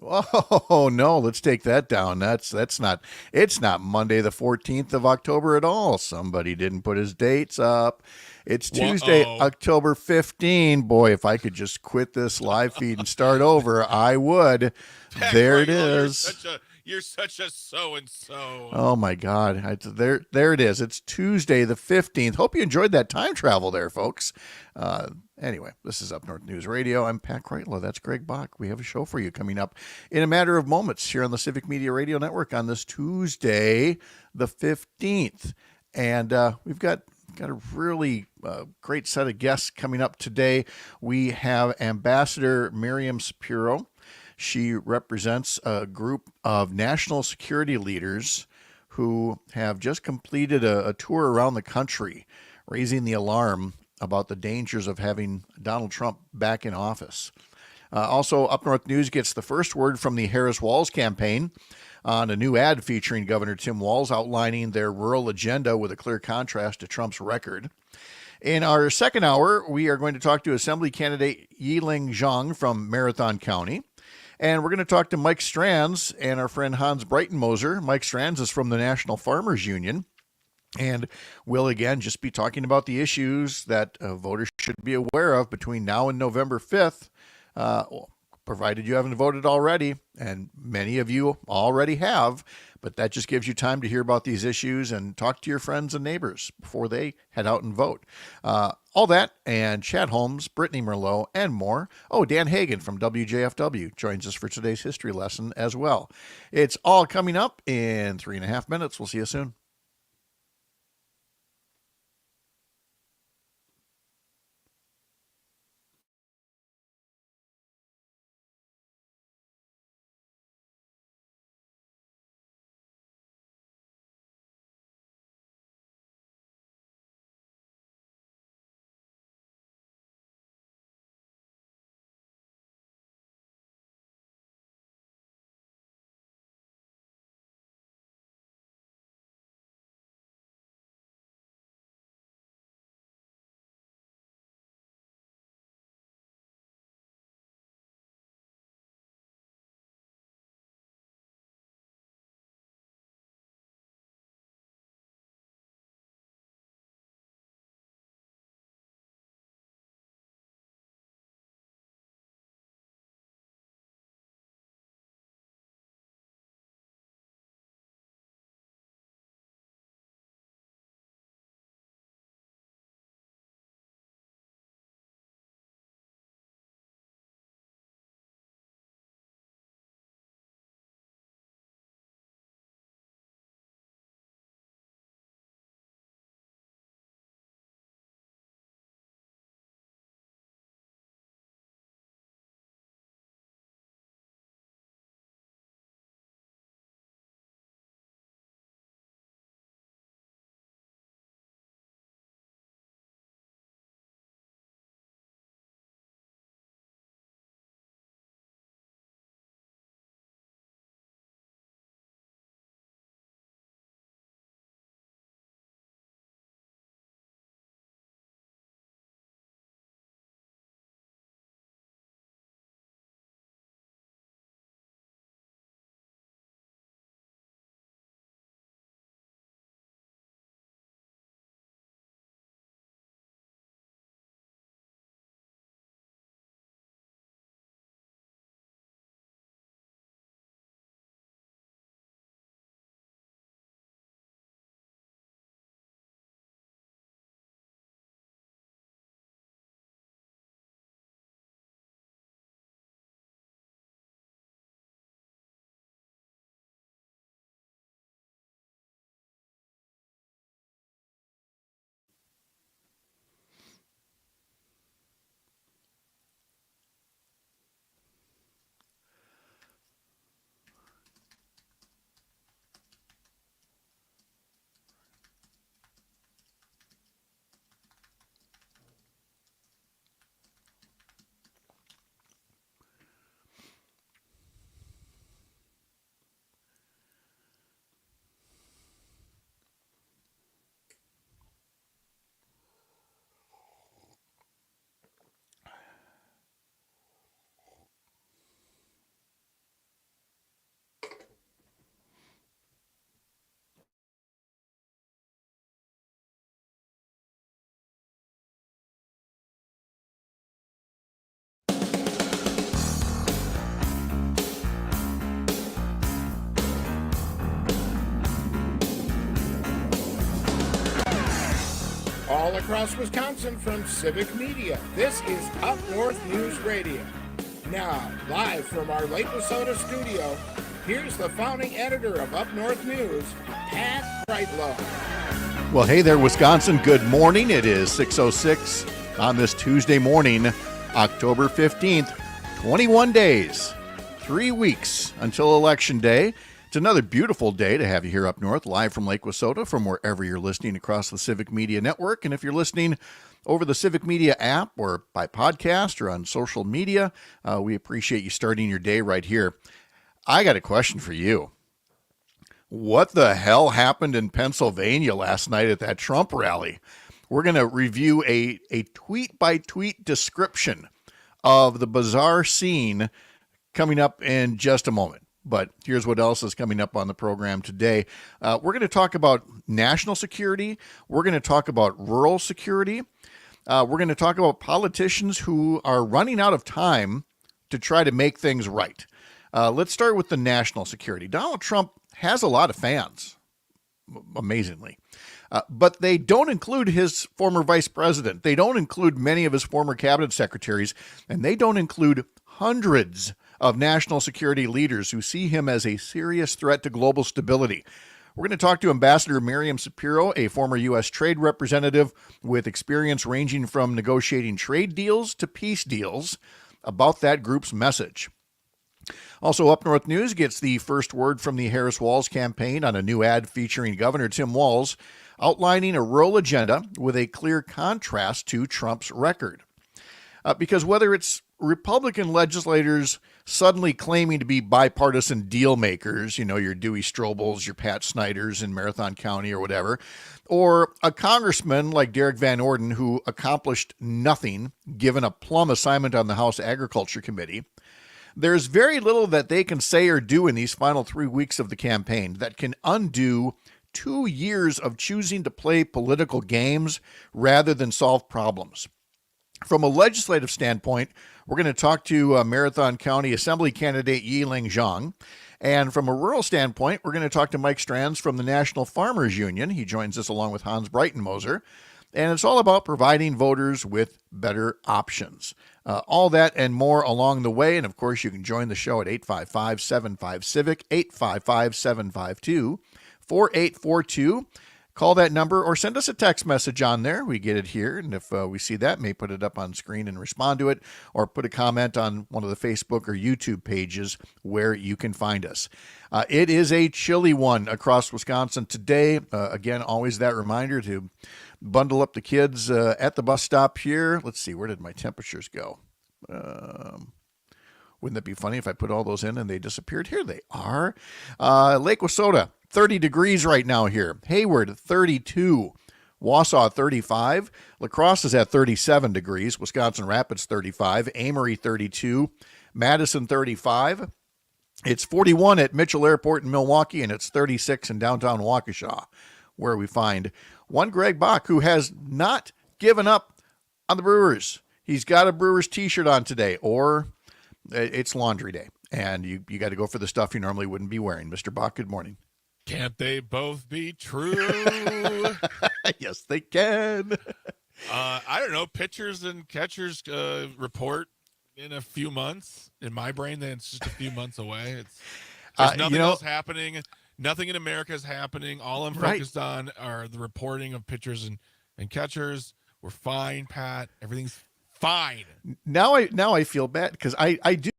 Oh no, let's take that down. That's not it's not Monday the 14th of October at all. Somebody didn't put his dates up. It's Tuesday, Whoa. October 15. Boy, if I could just quit this live feed and start over, I would. Pat There it Kreitler, is. you're such a so and so. Oh my God. There it is. It's Tuesday the 15th. Hope you enjoyed that time travel there, folks. Uh, anyway, this is Up North News Radio. I'm Pat Kreitler. That's Greg Bach. We have a show for you coming up in a matter of moments here on the Civic Media Radio Network on this Tuesday the 15th. And we've got a really great set of guests coming up today. We have Ambassador Miriam Sapiro. She represents a group of national security leaders who have just completed a tour around the country, raising the alarm about the dangers of having Donald Trump back in office. Also, Up North News gets the first word from the Harris-Walz campaign on a new ad featuring Governor Tim Walz outlining their rural agenda with a clear contrast to Trump's record. In our second hour, we are going to talk to Assembly candidate Yee Leng Xiong from Marathon County. And we're going to talk to Mike Stranz and our friend Hans Breitenmoser. Mike Stranz is from the National Farmers Union. And we'll again just be talking about the issues that voters should be aware of between now and November 5th, provided you haven't voted already. And many of you already have. But that just gives you time to hear about these issues and talk to your friends and neighbors before they head out and vote. All that and Chad Holmes, Brittany Merlot, and more. Oh, Dan Hagan from WJFW joins us for today's history lesson as well. It's all coming up in 3.5 minutes. We'll see you soon. all across Wisconsin from Civic Media. This is Up North News Radio. Now, live from our Lake Wissota studio, here's the founding editor of Up North News, Pat Kreitlow. Well, hey there, Wisconsin. Good morning. It is 6:06 on this Tuesday morning, October 15th. 21 days, 3 weeks until Election Day. It's another beautiful day to have you here up north, live from Lake Wissota, from wherever you're listening across the Civic Media Network. And if you're listening over the Civic Media app or by podcast or on social media, we appreciate you starting your day right here. I got a question for you. What the hell happened in Pennsylvania last night at that Trump rally? We're going to review a tweet-by-tweet description of the bizarre scene coming up in just a moment. But here's what else is coming up on the program today. We're going to talk about national security. We're going to talk about rural security. We're going to talk about politicians who are running out of time to try to make things right. Let's start with the national security. Donald Trump has a lot of fans, amazingly. But they don't include his former vice president. They don't include many of his former cabinet secretaries. And they don't include hundreds of national security leaders who see him as a serious threat to global stability. We're going to talk to Ambassador Miriam Sapiro, a former U.S. trade representative with experience ranging from negotiating trade deals to peace deals, about that group's message. Also, Up North News gets the first word from the Harris-Walz campaign on a new ad featuring Governor Tim Walz, outlining a rural agenda with a clear contrast to Trump's record. Because whether it's Republican legislators suddenly claiming to be bipartisan deal makers, you know, your Dewey Strobels, your Pat Snyders in Marathon County or whatever, or a congressman like Derek Van Orden who accomplished nothing given a plum assignment on the House Agriculture Committee, there's very little that they can say or do in these final 3 weeks of the campaign that can undo 2 years of choosing to play political games rather than solve problems. From a legislative standpoint, we're going to talk to Marathon County Assembly candidate Yee Leng Xiong. And from a rural standpoint, we're going to talk to Mike Stranz from the National Farmers Union. He joins us along with Hans Breitenmoser. And it's all about providing voters with better options. All that and more along the way. And of course, you can join the show at 855-75-CIVIC, 855-752-4842. Call that number or send us a text message on there. We get it here. And if we see that, may put it up on screen and respond to it, or put a comment on one of the Facebook or YouTube pages where you can find us. It is a chilly one across Wisconsin today. Again, always that reminder to bundle up the kids at the bus stop here. Let's see, where did my temperatures go? Wouldn't that be funny if I put all those in and they disappeared? Here they are. Lake Wissota, 30 degrees right now here. Hayward, 32. Wausau, 35. La Crosse is at 37 degrees. Wisconsin Rapids, 35. Amory, 32. Madison, 35. It's 41 at Mitchell Airport in Milwaukee, and it's 36 in downtown Waukesha, where we find one Greg Bach, who has not given up on the Brewers. He's got a Brewers t-shirt on today, or it's laundry day, and you got to go for the stuff you normally wouldn't be wearing. Mr. Bach, good morning. Can't they both be true? Yes, they can. I don't know. Pitchers and catchers report in a few months. In my brain, then it's just a few months away. There's nothing else happening. Nothing in America is happening. All I'm focused on are the reporting of pitchers and catchers. We're fine, Pat. Everything's fine. Now I feel bad because I do,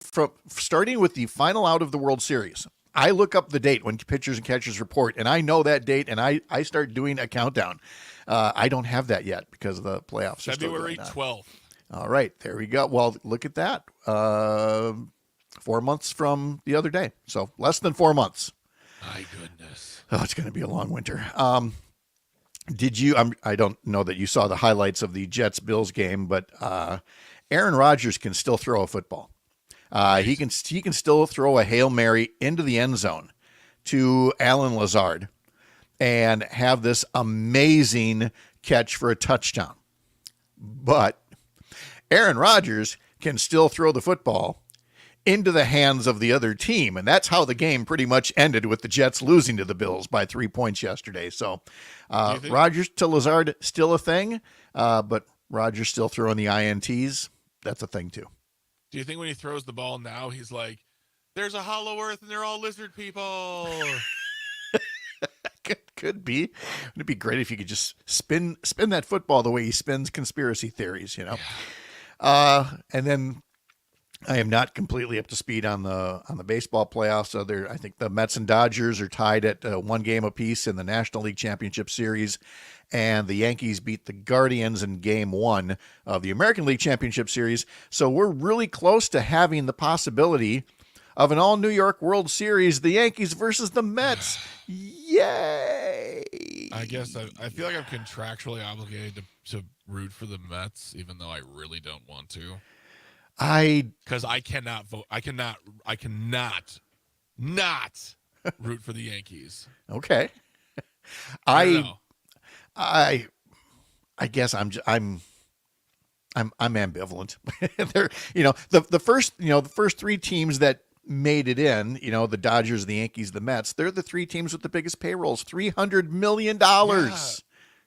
from starting with the final out of the World Series, I look up the date when pitchers and catchers report, and I know that date, and I start doing a countdown. I don't have that yet because the playoffs are February 12th. All right, there we go. Well, look at that. 4 months from the other day, so less than 4 months. My goodness. Oh, it's going to be a long winter. Did you? I don't know that you saw the highlights of the Jets-Bills game, but Aaron Rodgers can still throw a football. He can still throw a Hail Mary into the end zone to Alan Lazard and have this amazing catch for a touchdown. But Aaron Rodgers can still throw the football into the hands of the other team. And that's how the game pretty much ended, with the Jets losing to the Bills by 3 points yesterday. So Rodgers to Lazard, still a thing, but Rodgers still throwing the INTs. That's a thing too. Do you think when he throws the ball now, he's like, there's a hollow earth and they're all lizard people? Could be. It'd be great if you could just spin that football the way he spins conspiracy theories, you know. Yeah. And then I am not completely up to speed on the baseball playoffs. So I think the Mets and Dodgers are tied at 1 game apiece in the National League Championship Series, and the Yankees beat the Guardians in Game 1 of the American League Championship Series. So we're really close to having the possibility of an all New York World Series, the Yankees versus the Mets. Yay! I guess I feel like I'm contractually obligated to root for the Mets, even though I really don't want to. Because I cannot vote. I cannot not root for the Yankees. Okay. I guess I'm ambivalent. There, the first 3 teams that made it in, the Dodgers, the Yankees, the Mets, they're the 3 teams with the biggest payrolls, $300 million.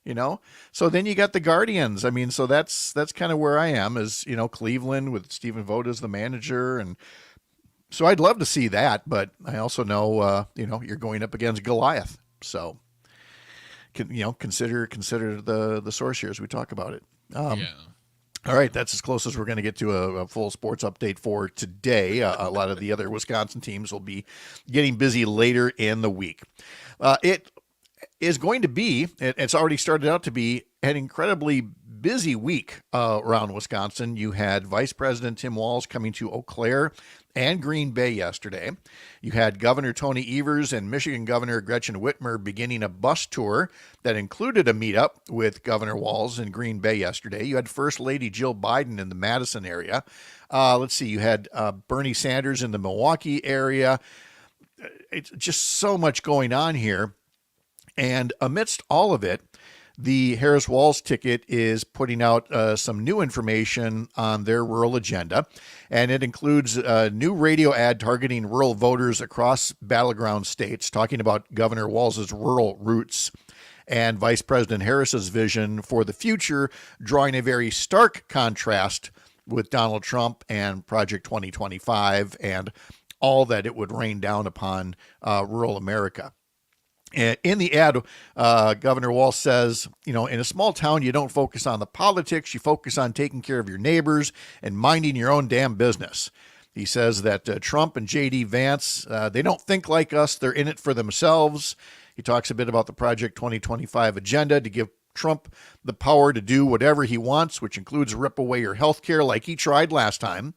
Yeah. So then you got the Guardians. I mean, so that's kind of where I am, is, Cleveland with Stephen Vogt as the manager. And so I'd love to see that, but I also know, you're going up against Goliath. So, consider the source here as we talk about it. Yeah. All right, that's as close as we're going to get to a full sports update for today. A lot of the other Wisconsin teams will be getting busy later in the week. It is going to be, it's already started out to be, an incredibly busy week around Wisconsin. You had Vice President Tim Walz coming to Eau Claire and Green Bay yesterday. You had Governor Tony Evers and Michigan Governor Gretchen Whitmer beginning a bus tour that included a meetup with Governor Walz in Green Bay yesterday. You had First Lady Jill Biden in the Madison area. Let's see, you had Bernie Sanders in the Milwaukee area. It's just so much going on here. And amidst all of it, the Harris-Walz ticket is putting out some new information on their rural agenda, and it includes a new radio ad targeting rural voters across battleground states, talking about Governor Walz's rural roots and Vice President Harris's vision for the future, drawing a very stark contrast with Donald Trump and Project 2025 and all that it would rain down upon rural America. In the ad, Governor Walz says, in a small town, you don't focus on the politics. You focus on taking care of your neighbors and minding your own damn business. He says that Trump and J.D. Vance, they don't think like us. They're in it for themselves. He talks a bit about the Project 2025 agenda to give Trump the power to do whatever he wants, which includes rip away your health care like he tried last time,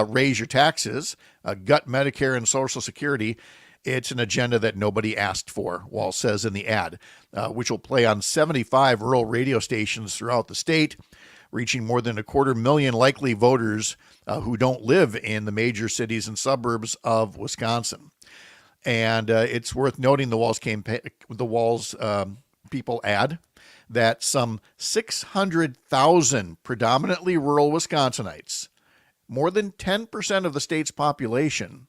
raise your taxes, gut Medicare and Social Security. It's an agenda that nobody asked for, Walz says in the ad, which will play on 75 rural radio stations throughout the state, reaching more than 250,000 likely voters who don't live in the major cities and suburbs of Wisconsin. And it's worth noting the Walz people add that some 600,000 predominantly rural Wisconsinites, more than 10% of the state's population,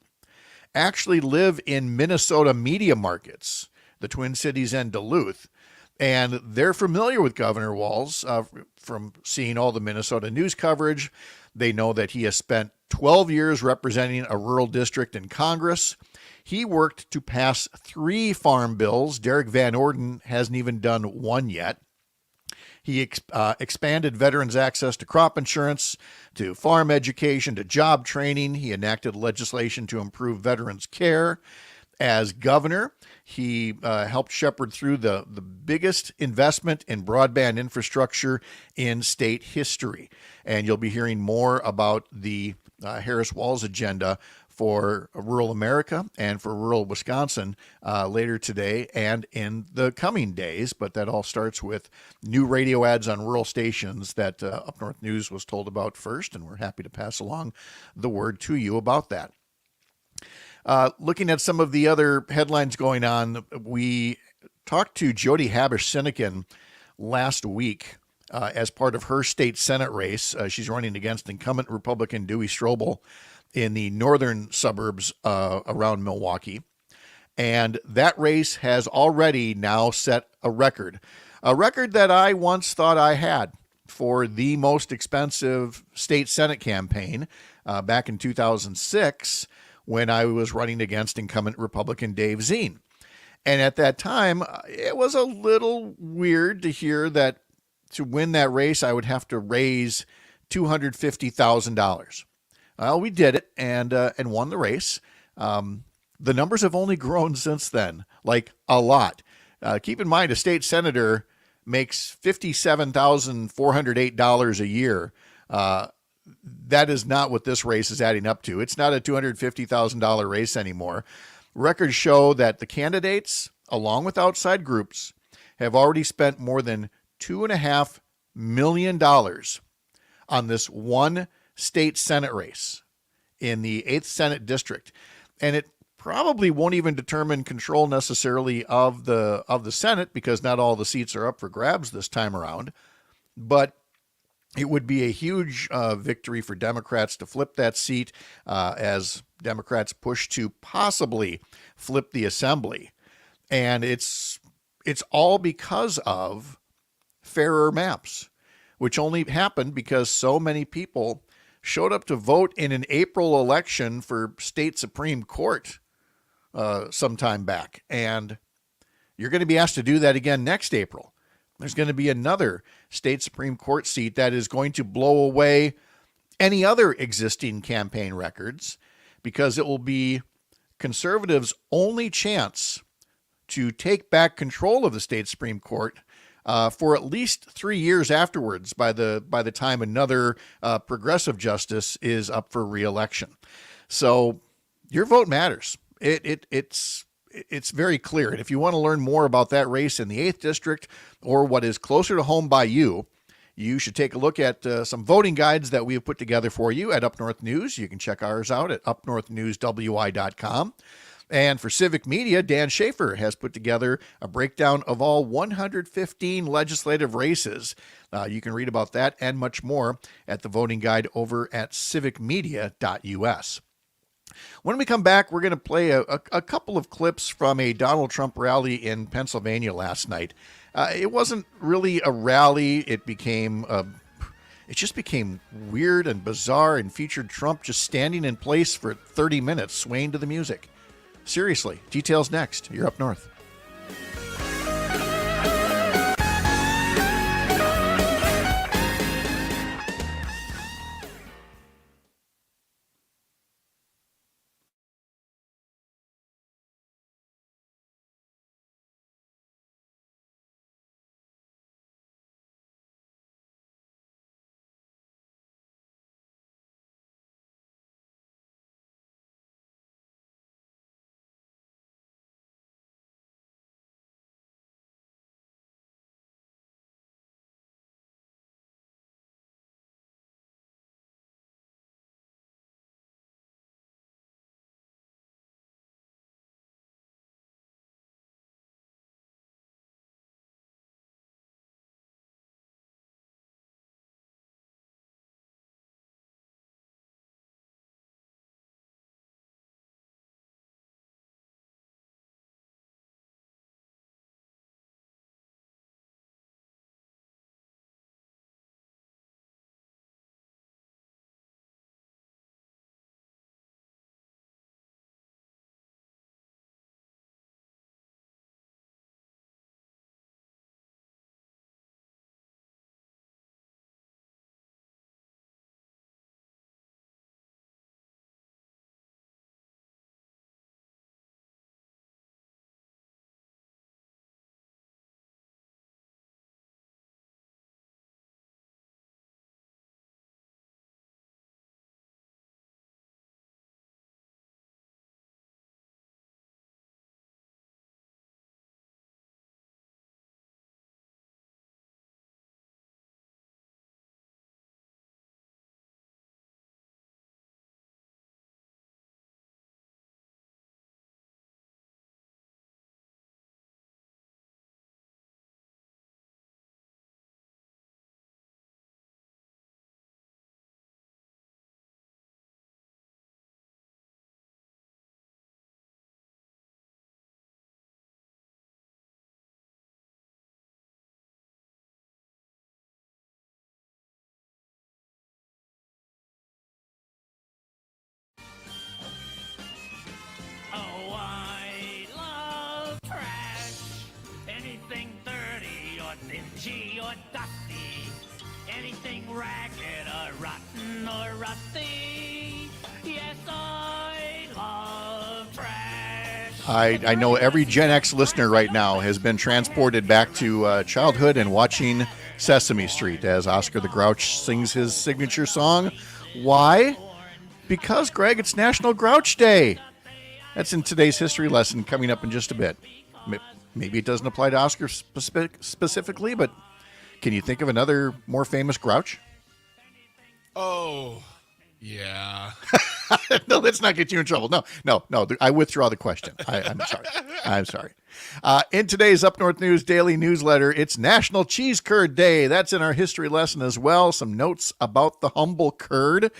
actually live in Minnesota media markets, the Twin Cities and Duluth, and they're familiar with Governor Walz from seeing all the Minnesota news coverage. They know that he has spent 12 years representing a rural district in Congress. He worked to pass 3 farm bills. Derek Van Orden hasn't even done one yet. He expanded veterans' access to crop insurance, to farm education, to job training. He enacted legislation to improve veterans' care. As governor, he helped shepherd through the biggest investment in broadband infrastructure in state history. And you'll be hearing more about the Harris-Walz agenda for rural America and for rural Wisconsin later today and in the coming days. But that all starts with new radio ads on rural stations that UpNorthNews was told about first, and we're happy to pass along the word to you about that. Looking at some of the other headlines going on, we talked to Jody Habush-Sinekin last week as part of her state Senate race. She's running against incumbent Republican Dewey Strobel. in the northern suburbs around Milwaukee. And that race has already now set a record that I once thought I had for the most expensive state Senate campaign back in 2006 when I was running against incumbent Republican Dave Zine. And at that time, it was a little weird to hear that to win that race, I would have to raise $250,000. Well, we did it and won the race. The numbers have only grown since then, like a lot. Keep in mind, a state senator makes $57,408 a year. That is not what this race is adding up to. It's not a $250,000 race anymore. Records show that the candidates, along with outside groups, have already spent more than $2.5 million on this one state Senate race in the 8th Senate District. And it probably won't even determine control necessarily of the Senate, because not all the seats are up for grabs this time around. But it would be a huge victory for Democrats to flip that seat as Democrats push to possibly flip the assembly. And it's all because of fairer maps, which only happened because so many people showed up to vote in an April election for state Supreme Court some time back. And you're going to be asked to do that again next April. There's going to be another state Supreme Court seat that is going to blow away any other existing campaign records, because it will be conservatives' only chance to take back control of the state Supreme Court for at least 3 years afterwards, by the time another progressive justice is up for re-election. So your vote matters. It's very clear. And if you want to learn more about that race in the 8th District, or what is closer to home by you, you should take a look at some voting guides that we have put together for you at Up North News. You can check ours out at upnorthnewswi.com. And for Civic Media, Dan Schaefer has put together a breakdown of all 115 legislative races. You can read about that and much more at the voting guide over at civicmedia.us. When we come back, we're going to play a couple of clips from a Donald Trump rally in Pennsylvania last night. It wasn't really a rally. It just became weird and bizarre, and featured Trump just standing in place for 30 minutes, swaying to the music. Seriously, details next. You're Up North. dingy or dusty, anything ragged or rotten or rusty. Yes, I love trash. I know every Gen X listener right now has been transported back to childhood and watching Sesame Street as Oscar the Grouch sings his signature song. Why? Because, Greg, it's National Grouch Day. That's in today's history lesson coming up in just a bit. Maybe it doesn't apply to Oscar specifically, but can you think of another more famous Grouch? Oh, yeah. No, let's not get you in trouble. No. I withdraw the question. I'm sorry. In today's Up North News Daily Newsletter, it's National Cheese Curd Day. That's in our history lesson as well. Some notes about the humble curd.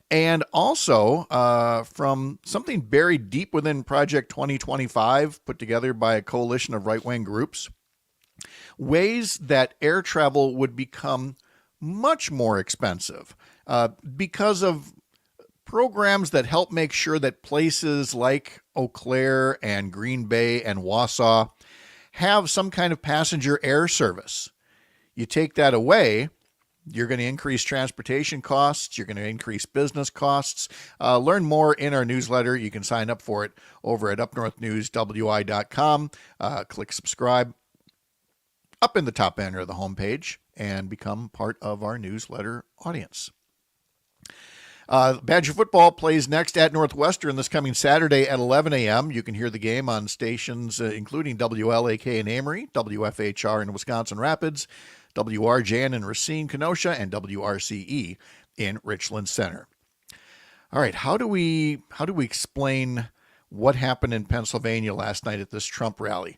And also from something buried deep within Project 2025, put together by a coalition of right-wing groups, ways that air travel would become much more expensive because of programs that help make sure that places like Eau Claire and Green Bay and Wausau have some kind of passenger air service. You take that away, you're going to increase transportation costs. You're going to increase business costs. Learn more in our newsletter. You can sign up for it over at UpNorthNewsWI.com. Click subscribe up in the top banner of the homepage and become part of our newsletter audience. Badger football plays next at Northwestern this coming Saturday at 11 a.m. You can hear the game on stations including WLAK in Amory, WFHR in Wisconsin Rapids, WRJN in Racine, Kenosha, and WRCE in Richland Center. All right, how do we explain what happened in Pennsylvania last night at this Trump rally?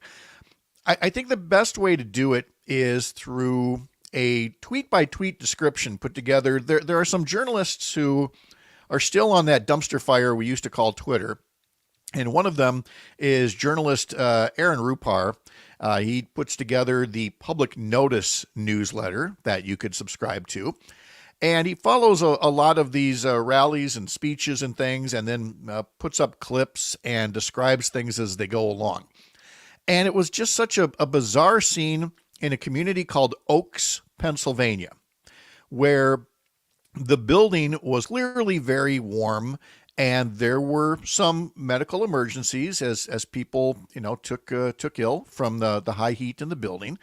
I think the best way to do it is through a tweet-by-tweet description put together. There are some journalists who are still on that dumpster fire we used to call Twitter, and one of them is journalist Aaron Rupar. He puts together the Public Notice newsletter that you could subscribe to. And he follows a lot of these rallies and speeches and things, and then puts up clips and describes things as they go along. And it was just such a bizarre scene in a community called Oaks, Pennsylvania, where the building was clearly very warm. And there were some medical emergencies as people, took ill from the high heat in the building.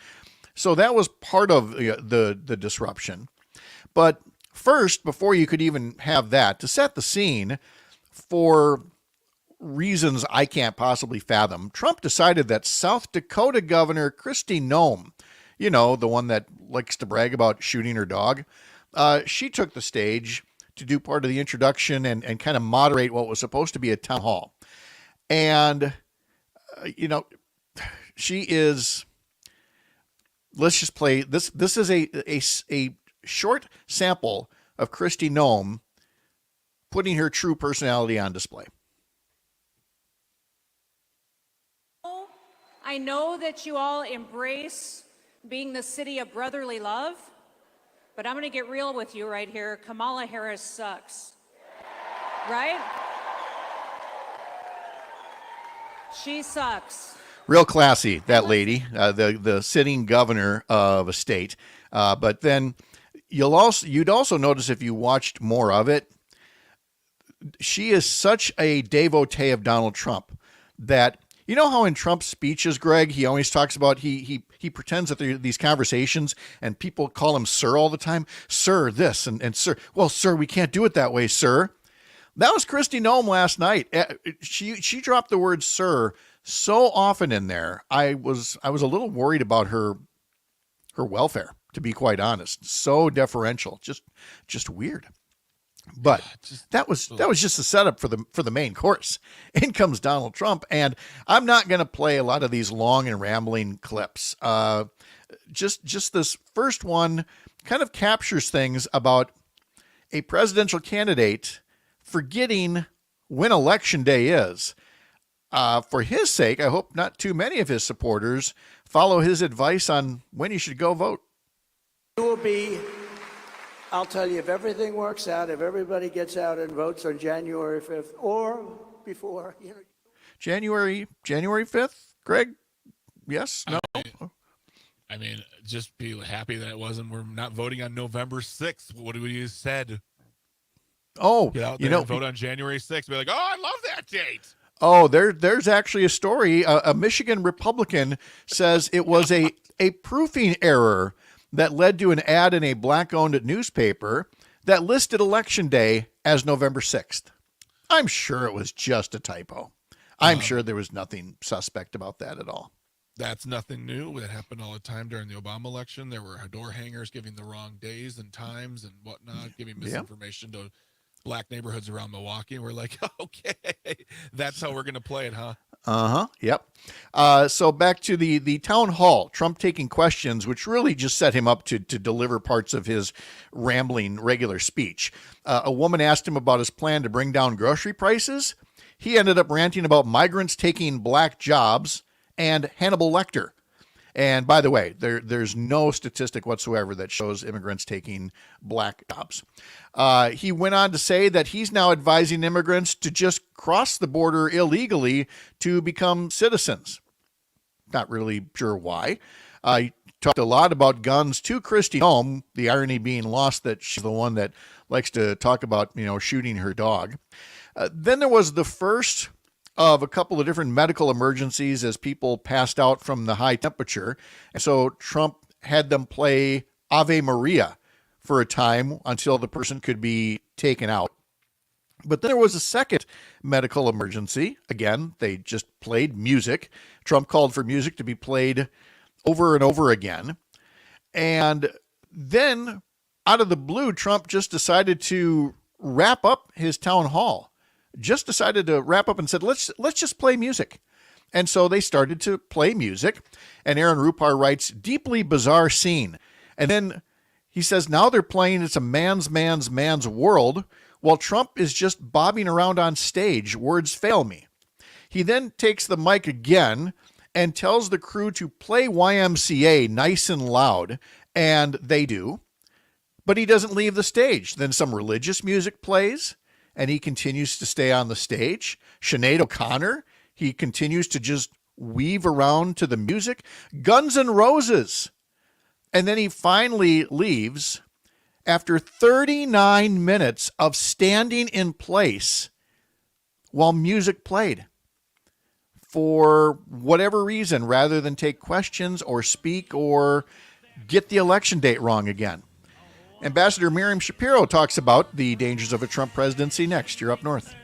So that was part of the disruption. But first, before you could even have that, to set the scene for reasons I can't possibly fathom, Trump decided that South Dakota Governor Kristi Noem, the one that likes to brag about shooting her dog, she took the stage to do part of the introduction and kind of moderate what was supposed to be a town hall. And, she is, let's just play, this is a short sample of Kristi Noem putting her true personality on display. I know that you all embrace being the city of brotherly love, but I'm going to get real with you right here. Kamala Harris sucks. Right? She sucks. Real classy, that lady, the sitting governor of a state. But then you'd also notice if you watched more of it, she is such a devotee of Donald Trump that, you know how in Trump's speeches, Greg, he always talks about he pretends that there are these conversations and people call him sir all the time. Sir, this and sir. Well, sir, we can't do it that way, sir. That was Kristi Noem last night. She dropped the word sir so often in there. I was a little worried about her welfare, to be quite honest. So deferential, just weird. But that was just a setup for the main course. In comes Donald Trump, and I'm not going to play a lot of these long and rambling clips. Just this first one kind of captures things about a presidential candidate forgetting when election day is. For his sake, I hope not too many of his supporters follow his advice on when you should go vote. It will be, I'll tell you, if everything works out, if everybody gets out and votes on January 5th or before, January 5th, Greg? Yes? No? I mean, just be happy that it wasn't. We're not voting on November 6th. What we said. Oh, Get out there and vote on January 6th. Be like, oh, I love that date. Oh, there's actually a story. A Michigan Republican says it was a proofing error that led to an ad in a black-owned newspaper that listed Election Day as November 6th. I'm sure it was just a typo. I'm sure there was nothing suspect about that at all. That's nothing new. That happened all the time during the Obama election. There were door hangers giving the wrong days and times and whatnot, giving misinformation to black neighborhoods around Milwaukee. We're like, okay, that's how we're going to play it, huh? Yep. So back to the town hall, Trump taking questions, which really just set him up to deliver parts of his rambling regular speech. A woman asked him about his plan to bring down grocery prices. He ended up ranting about migrants taking black jobs and Hannibal Lecter. And by the way, there's no statistic whatsoever that shows immigrants taking black jobs. He went on to say that he's now advising immigrants to just cross the border illegally to become citizens. Not really sure why. He talked a lot about guns to Kristi Noem, the irony being lost that she's the one that likes to talk about, shooting her dog. Then there was the first of a couple of different medical emergencies as people passed out from the high temperature. And so Trump had them play Ave Maria for a time until the person could be taken out. But then there was a second medical emergency. Again, they just played music. Trump called for music to be played over and over again. And then out of the blue, Trump just decided to wrap up his town hall. Just decided to wrap up and said, let's just play music. And so they started to play music. And Aaron Rupar writes, deeply bizarre scene. And then he says, now they're playing It's a Man's World while Trump is just bobbing around on stage. Words fail me. He then takes the mic again and tells the crew to play YMCA nice and loud. And they do. But he doesn't leave the stage. Then some religious music plays. And he continues to stay on the stage. Sinead O'Connor, he continues to just weave around to the music. Guns N' Roses. And then he finally leaves after 39 minutes of standing in place while music played. For whatever reason, rather than take questions or speak or get the election date wrong again. Ambassador Miriam Sapiro talks about the dangers of a Trump presidency next. You're up north.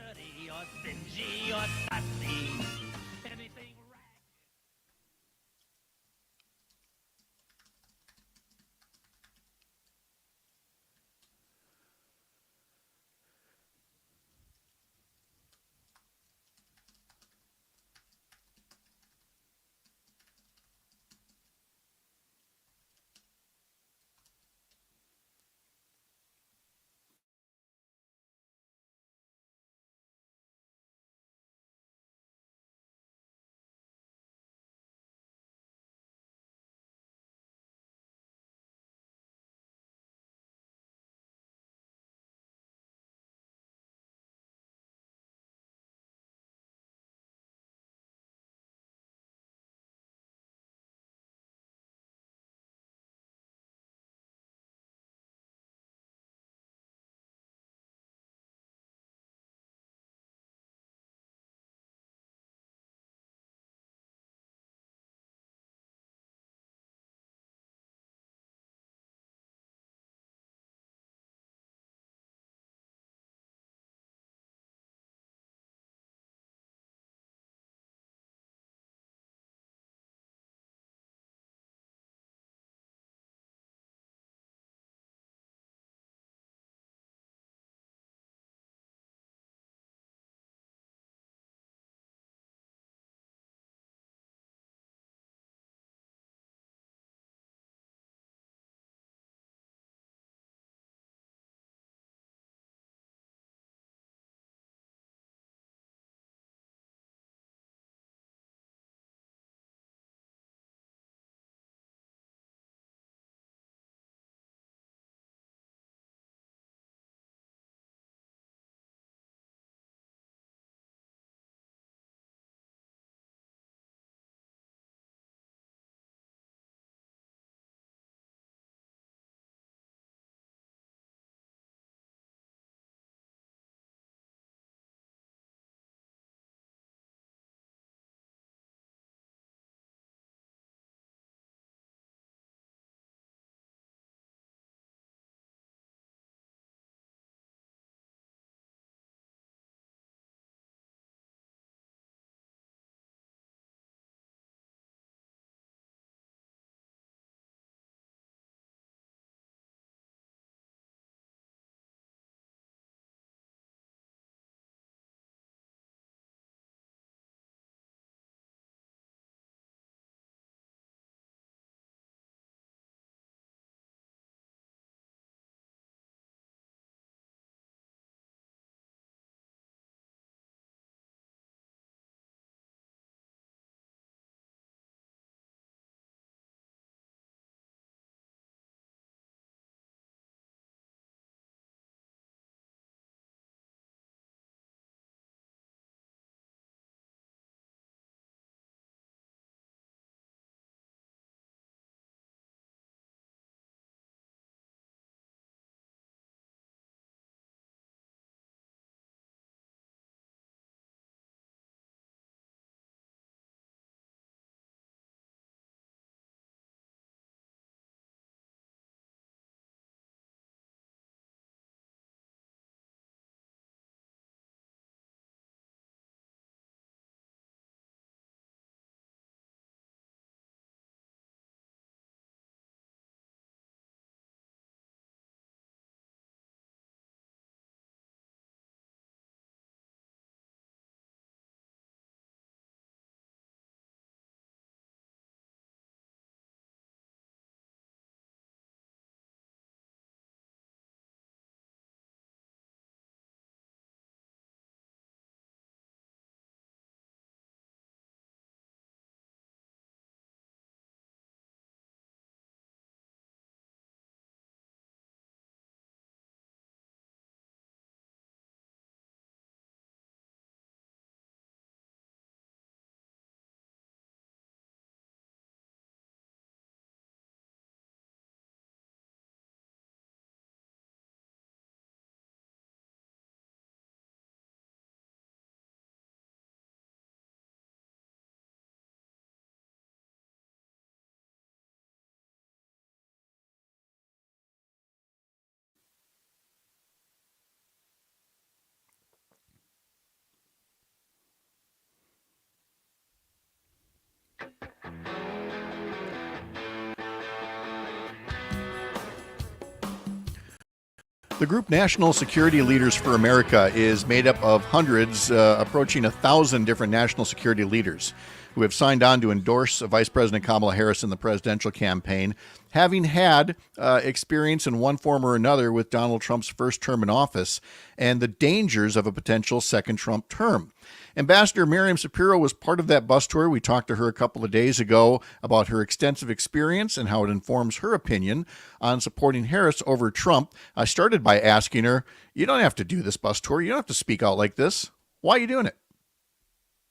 The group National Security Leaders for America is made up of hundreds, approaching 1,000 different national security leaders who have signed on to endorse Vice President Kamala Harris in the presidential campaign, having had experience in one form or another with Donald Trump's first term in office and the dangers of a potential second Trump term. Ambassador Miriam Sapiro was part of that bus tour. We talked to her a couple of days ago about her extensive experience and how it informs her opinion on supporting Harris over Trump. I started by asking her, you don't have to do this bus tour. You don't have to speak out like this. Why are you doing it?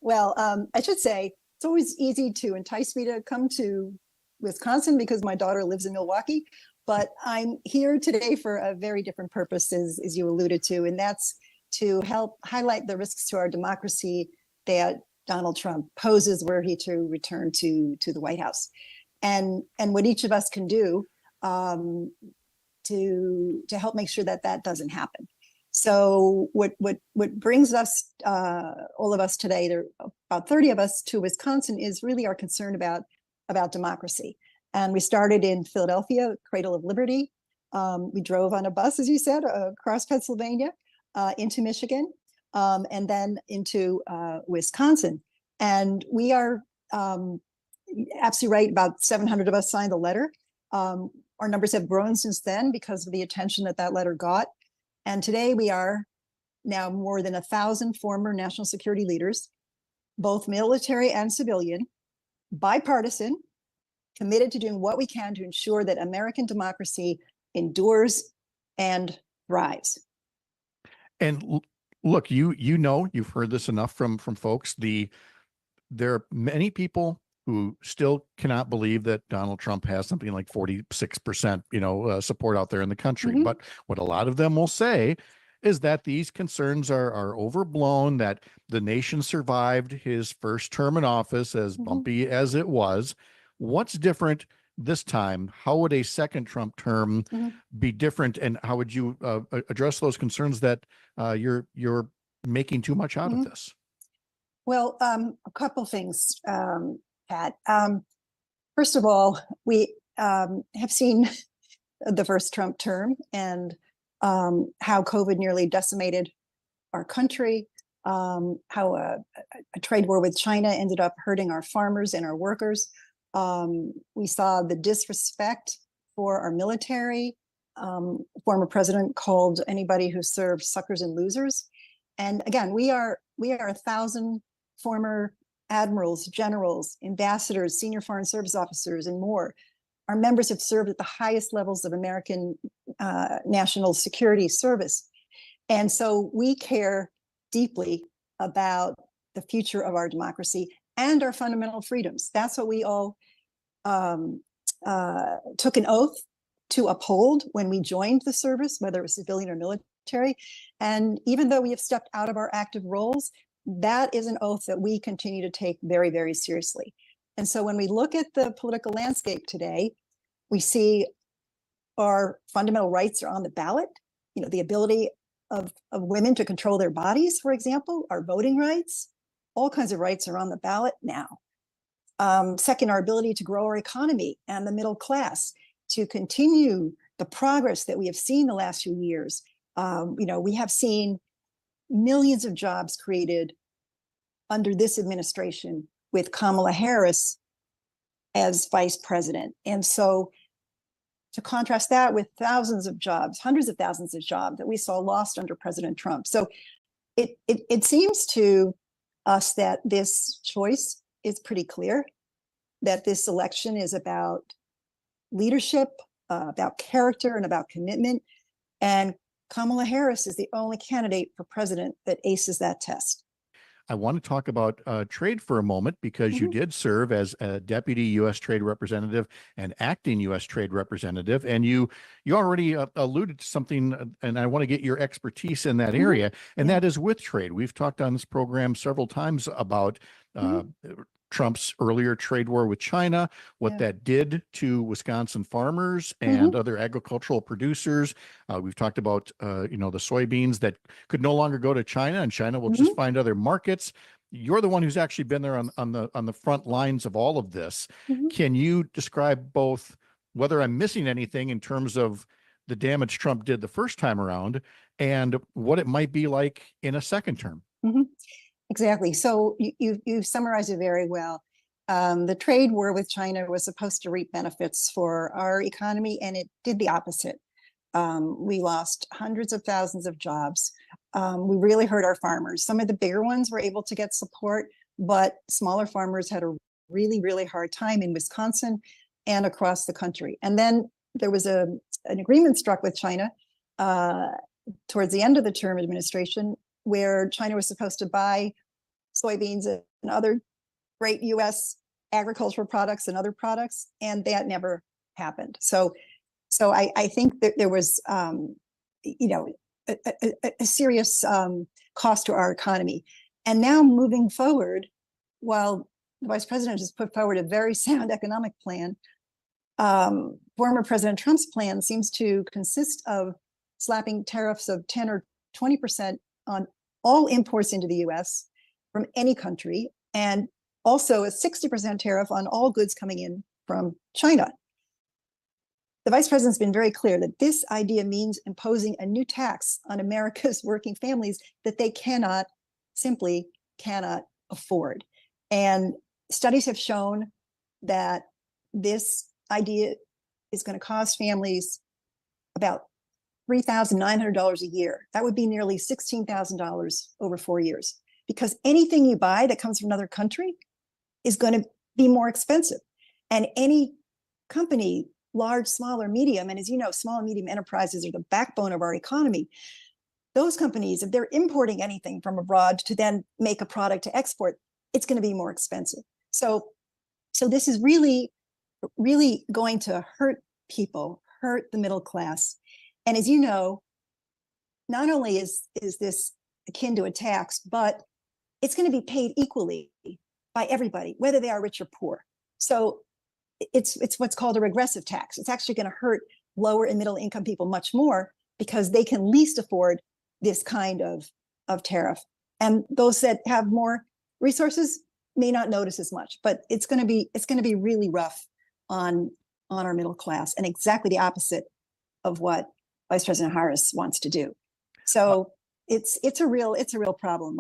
Well, I should say, it's always easy to entice me to come to Wisconsin because my daughter lives in Milwaukee, but I'm here today for a very different purpose, as you alluded to, and that's to help highlight the risks to our democracy that Donald Trump poses were he to return to the White House, and what each of us can do to help make sure that that doesn't happen. So what brings us, all of us today, there are about 30 of us, to Wisconsin is really our concern about democracy. And we started in Philadelphia, Cradle of Liberty. We drove on a bus, as you said, across Pennsylvania, into Michigan, and then into Wisconsin. And we are absolutely right. About 700 of us signed the letter. Our numbers have grown since then because of the attention that letter got. And today we are now more than 1,000 former national security leaders, both military and civilian, bipartisan, committed to doing what we can to ensure that American democracy endures and thrives. And look, you've heard this enough from folks. There are many people who still cannot believe that Donald Trump has something like 46%, support out there in the country. Mm-hmm. But what a lot of them will say is that these concerns are overblown, that the nation survived his first term in office, as mm-hmm. bumpy as it was. What's different this time? How would a second Trump term mm-hmm. be different? And how would you address those concerns that you're making too much out mm-hmm. of this? Well, a couple things, Pat. First of all, we have seen the first Trump term and how COVID nearly decimated our country, how a trade war with China ended up hurting our farmers and our workers. We saw the disrespect for our military. Former president called anybody who served suckers and losers. And again, we are 1,000 former admirals, generals, ambassadors, senior foreign service officers, and more. Our members have served at the highest levels of American national security service. And so we care deeply about the future of our democracy and our fundamental freedoms. That's what we all took an oath to uphold when we joined the service, whether it was civilian or military. And even though we have stepped out of our active roles, that is an oath that we continue to take very, very seriously. And so when we look at the political landscape today, we see our fundamental rights are on the ballot. The ability of women to control their bodies, for example, our voting rights, all kinds of rights are on the ballot now. Second, our ability to grow our economy and the middle class, to continue the progress that we have seen the last few years. We have seen millions of jobs created under this administration with Kamala Harris as vice president. And so to contrast that with thousands of jobs, hundreds of thousands of jobs that we saw lost under President Trump. So it seems to us that this choice is pretty clear, that this election is about leadership, about character, and about commitment. And Kamala Harris is the only candidate for president that aces that test. I want to talk about trade for a moment, because mm-hmm. you did serve as a deputy U.S. trade representative and acting U.S. trade representative, and you already alluded to something, and I want to get your expertise in that area, mm-hmm. and that is with trade. We've talked on this program several times about mm-hmm. Trump's earlier trade war with China, what that did to Wisconsin farmers and mm-hmm. other agricultural producers. We've talked about, the soybeans that could no longer go to China, and China will mm-hmm. just find other markets. You're the one who's actually been there on the front lines of all of this. Mm-hmm. Can you describe both whether I'm missing anything in terms of the damage Trump did the first time around and what it might be like in a second term. Mm-hmm. Exactly. So you summarized it very well. The trade war with China was supposed to reap benefits for our economy, and it did the opposite. We lost hundreds of thousands of jobs. We really hurt our farmers. Some of the bigger ones were able to get support, but smaller farmers had a really, really hard time in Wisconsin and across the country. And then there was an agreement struck with China towards the end of the term administration, where China was supposed to buy soybeans and other great U.S. agricultural products and other products, and that never happened. So I think that there was, a serious cost to our economy. And now moving forward, while the vice president has put forward a very sound economic plan, former President Trump's plan seems to consist of slapping tariffs of 10 or 20% on all imports into the U.S. from any country, and also a 60% tariff on all goods coming in from China. The vice president's been very clear that this idea means imposing a new tax on America's working families that they simply cannot afford. And studies have shown that this idea is going to cost families about $3,900 a year. That would be nearly $16,000 over 4 years, because anything you buy that comes from another country is going to be more expensive. And any company, large, small, or medium, and as you know, small and medium enterprises are the backbone of our economy. Those companies, if they're importing anything from abroad to then make a product to export, it's going to be more expensive. So this is really, really going to hurt people, hurt the middle class. And as you know, not only is this akin to a tax, but it's going to be paid equally by everybody, whether they are rich or poor. So it's what's called a regressive tax. It's actually going to hurt lower and middle income people much more because they can least afford this kind of tariff. And those that have more resources may not notice as much, but it's going to be really rough on our middle class, and exactly the opposite of what Vice President Harris wants to do. So it's a real problem.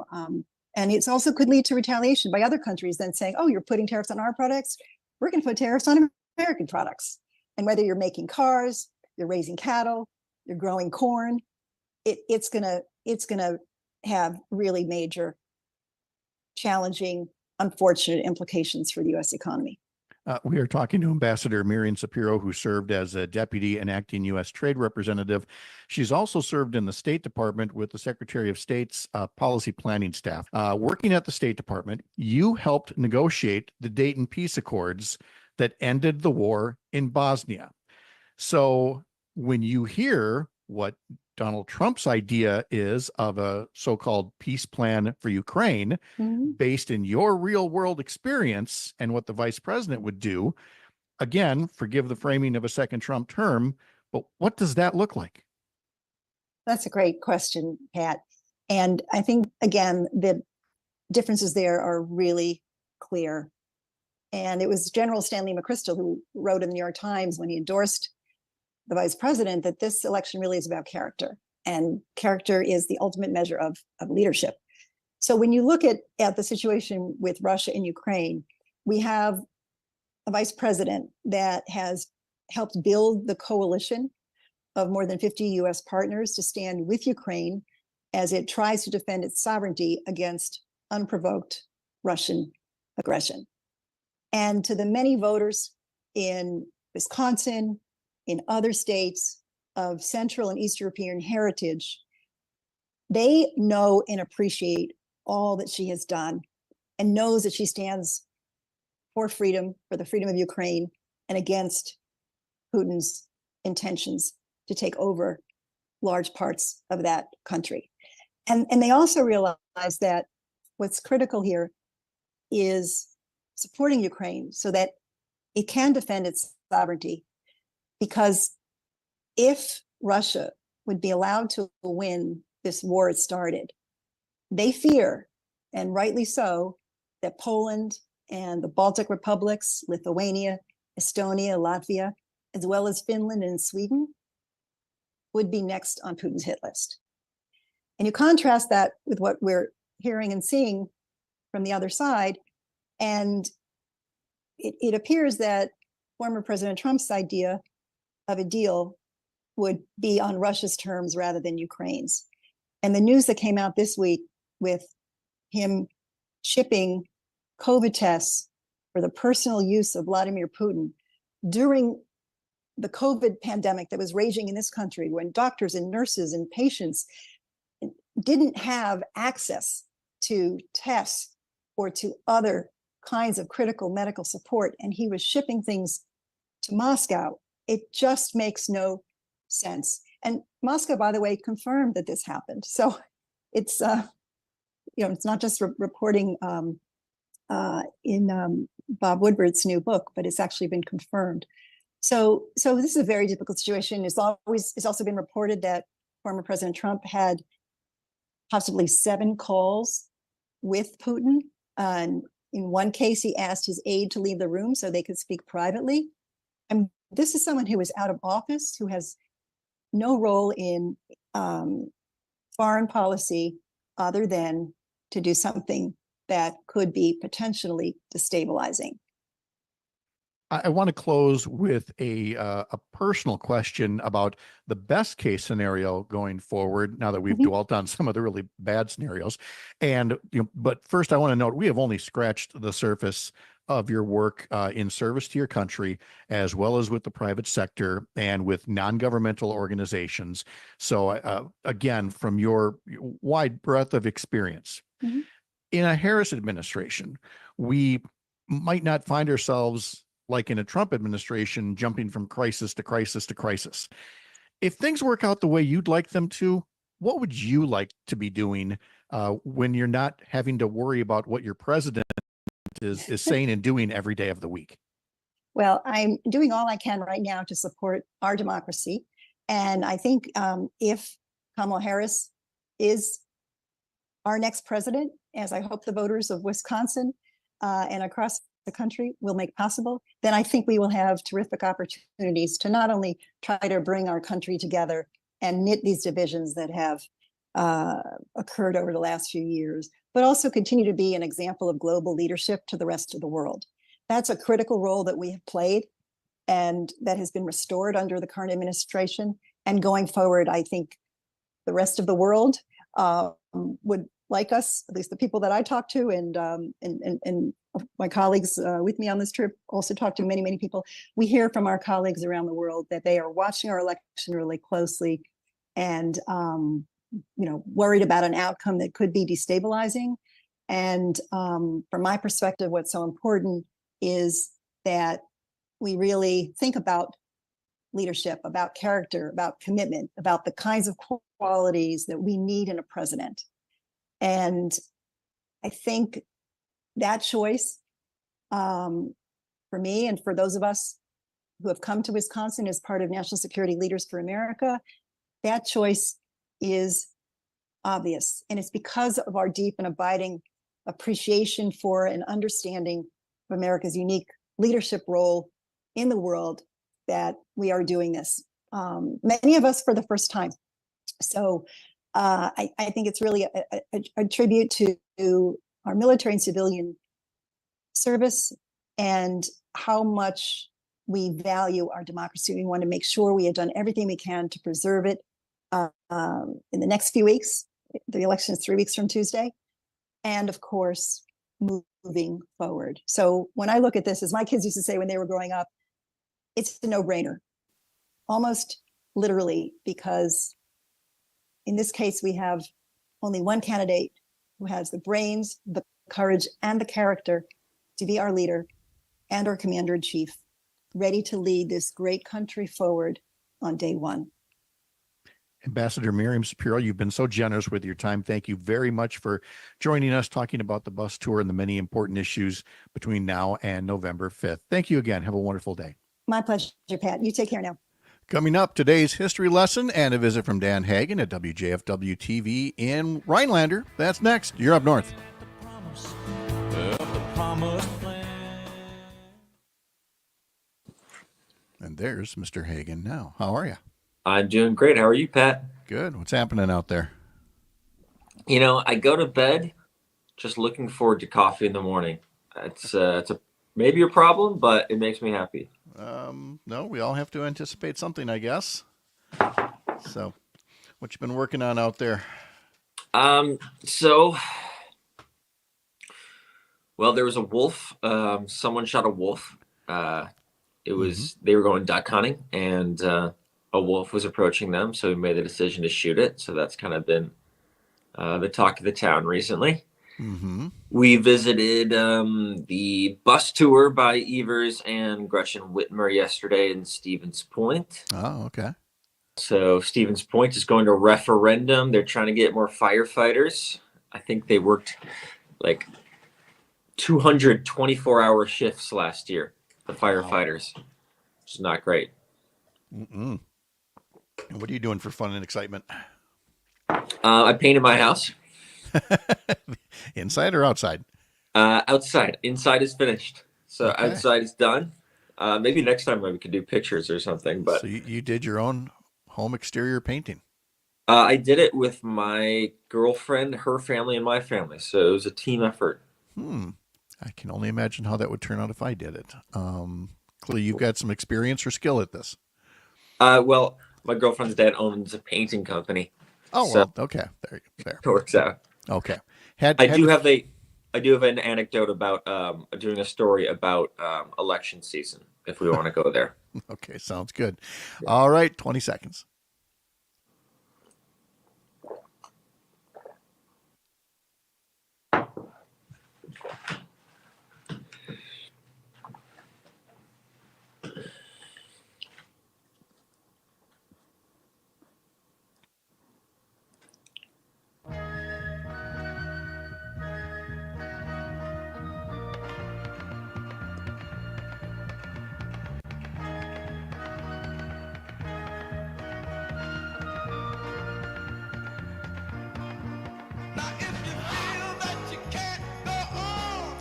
And it's also could lead to retaliation by other countries then saying, oh, you're putting tariffs on our products, we're going to put tariffs on American products. And whether you're making cars, you're raising cattle, you're growing corn, it's gonna have really major, challenging, unfortunate implications for the U.S. economy. We are talking to Ambassador Miriam Sapiro, who served as a deputy and acting U.S. trade representative. She's also served in the State Department with the Secretary of State's policy planning staff. Working at the State Department, you helped negotiate the Dayton Peace Accords that ended the war in Bosnia. So when you hear what Donald Trump's idea is of a so-called peace plan for Ukraine, based in your real world experience and what the vice president would do, again, forgive the framing of a second Trump term, but what does that look like? That's a great question, Pat. And I think, again, the differences there are really clear. And it was General Stanley McChrystal who wrote in the New York Times when he endorsed the vice president that this election really is about character, and character is the ultimate measure of leadership. So when you look at the situation with Russia and Ukraine, we have a vice president that has helped build the coalition of more than 50 US partners to stand with Ukraine as it tries to defend its sovereignty against unprovoked Russian aggression. And to the many voters in Wisconsin, in other states of Central and East European heritage, they know and appreciate all that she has done and knows that she stands for freedom, for the freedom of Ukraine, and against Putin's intentions to take over large parts of that country. And they also realize that what's critical here is supporting Ukraine so that it can defend its sovereignty. Because if Russia would be allowed to win this war it started, they fear, and rightly so, that Poland and the Baltic republics, Lithuania, Estonia, Latvia, as well as Finland and Sweden, would be next on Putin's hit list. And you contrast that with what we're hearing and seeing from the other side, and it appears that former President Trump's idea of a deal would be on Russia's terms rather than Ukraine's. And the news that came out this week with him shipping COVID tests for the personal use of Vladimir Putin during the COVID pandemic that was raging in this country, when doctors and nurses and patients didn't have access to tests or to other kinds of critical medical support, and he was shipping things to Moscow. It just makes no sense. And Moscow, by the way, confirmed that this happened. So it's it's not just reporting in Bob Woodward's new book, but it's actually been confirmed. So this is a very difficult situation. It's also been reported that former President Trump had possibly 7 calls with Putin. And in one case, he asked his aide to leave the room so they could speak privately. And this is someone who is out of office, who has no role in foreign policy other than to do something that could be potentially destabilizing. I want to close with a personal question about the best case scenario going forward, now that we've dwelt on some of the really bad scenarios. And but first I want to note, we have only scratched the surface of your work in service to your country, as well as with the private sector and with non-governmental organizations. So again, from your wide breadth of experience, in a Harris administration, we might not find ourselves like in a Trump administration, jumping from crisis to crisis to crisis. If things work out the way you'd like them to, what would you like to be doing when you're not having to worry about what your president is saying and doing every day of the week? Well, I'm doing all I can right now to support our democracy. And I think if Kamala Harris is our next president, as I hope the voters of Wisconsin and across the country will make possible, then I think we will have terrific opportunities to not only try to bring our country together and knit these divisions that have occurred over the last few years, but also continue to be an example of global leadership to the rest of the world. That's a critical role that we have played and that has been restored under the current administration. And going forward, I think the rest of the world would like us, at least the people that I talk to, and my colleagues with me on this trip also talk to many, many people. We hear from our colleagues around the world that they are watching our election really closely and worried about an outcome that could be destabilizing. And from my perspective, what's so important is that we really think about leadership, about character, about commitment, about the kinds of qualities that we need in a president. And I think that choice for me and for those of us who have come to Wisconsin as part of National Security Leaders for America, that choice is obvious. And it's because of our deep and abiding appreciation for and understanding of America's unique leadership role in the world that we are doing this. Many of us for the first time. So I think it's really a tribute to our military and civilian service and how much we value our democracy. We want to make sure we have done everything we can to preserve it in the next few weeks. The election is 3 weeks from Tuesday. And of course, moving forward. So when I look at this, as my kids used to say when they were growing up, it's a no-brainer, almost literally, because in this case, we have only one candidate who has the brains, the courage, and the character to be our leader and our commander-in-chief, ready to lead this great country forward on day one. Ambassador Miriam Sapiro, you've been so generous with your time. Thank you very much for joining us, talking about the bus tour and the many important issues between now and November 5th. Thank you again. Have a wonderful day. My pleasure, Pat. You take care now. Coming up, today's history lesson and a visit from Dan Hagen at WJFW TV in Rhinelander. That's next. You're up north. And there's Mr. Hagen now. How are you? I'm doing great. How are you, Pat? Good. What's happening out there? I go to bed just looking forward to coffee in the morning. It's maybe a problem, but it makes me happy. No, we all have to anticipate something, I guess. So, what you been working on out there? So, well, there was a wolf. Someone shot a wolf. They were going duck hunting, and a wolf was approaching them. So we made the decision to shoot it. So that's kind of been the talk of the town recently. Mm-hmm. We visited the bus tour by Evers and Gretchen Whitmer yesterday in Stevens Point. Oh, okay. So Stevens Point is going to referendum. They're trying to get more firefighters. I think they worked like 224-hour shifts last year, the firefighters, which is not great. Mm-mm. And what are you doing for fun and excitement? I painted my house. Inside or outside? Outside. Inside is finished. So Okay. outside is done. Maybe next time we could do pictures or something. But So you did your own home exterior painting. I did it with my girlfriend, her family, and my family. So it was a team effort. I can only imagine how that would turn out if I did it. Clearly, you've got some experience or skill at this. Well, my girlfriend's dad owns a painting company. Oh, So- well, okay. There. It works out. Okay. I do have an anecdote about doing a story about election season, if we want to go there. Okay, sounds good. All right, 20 seconds.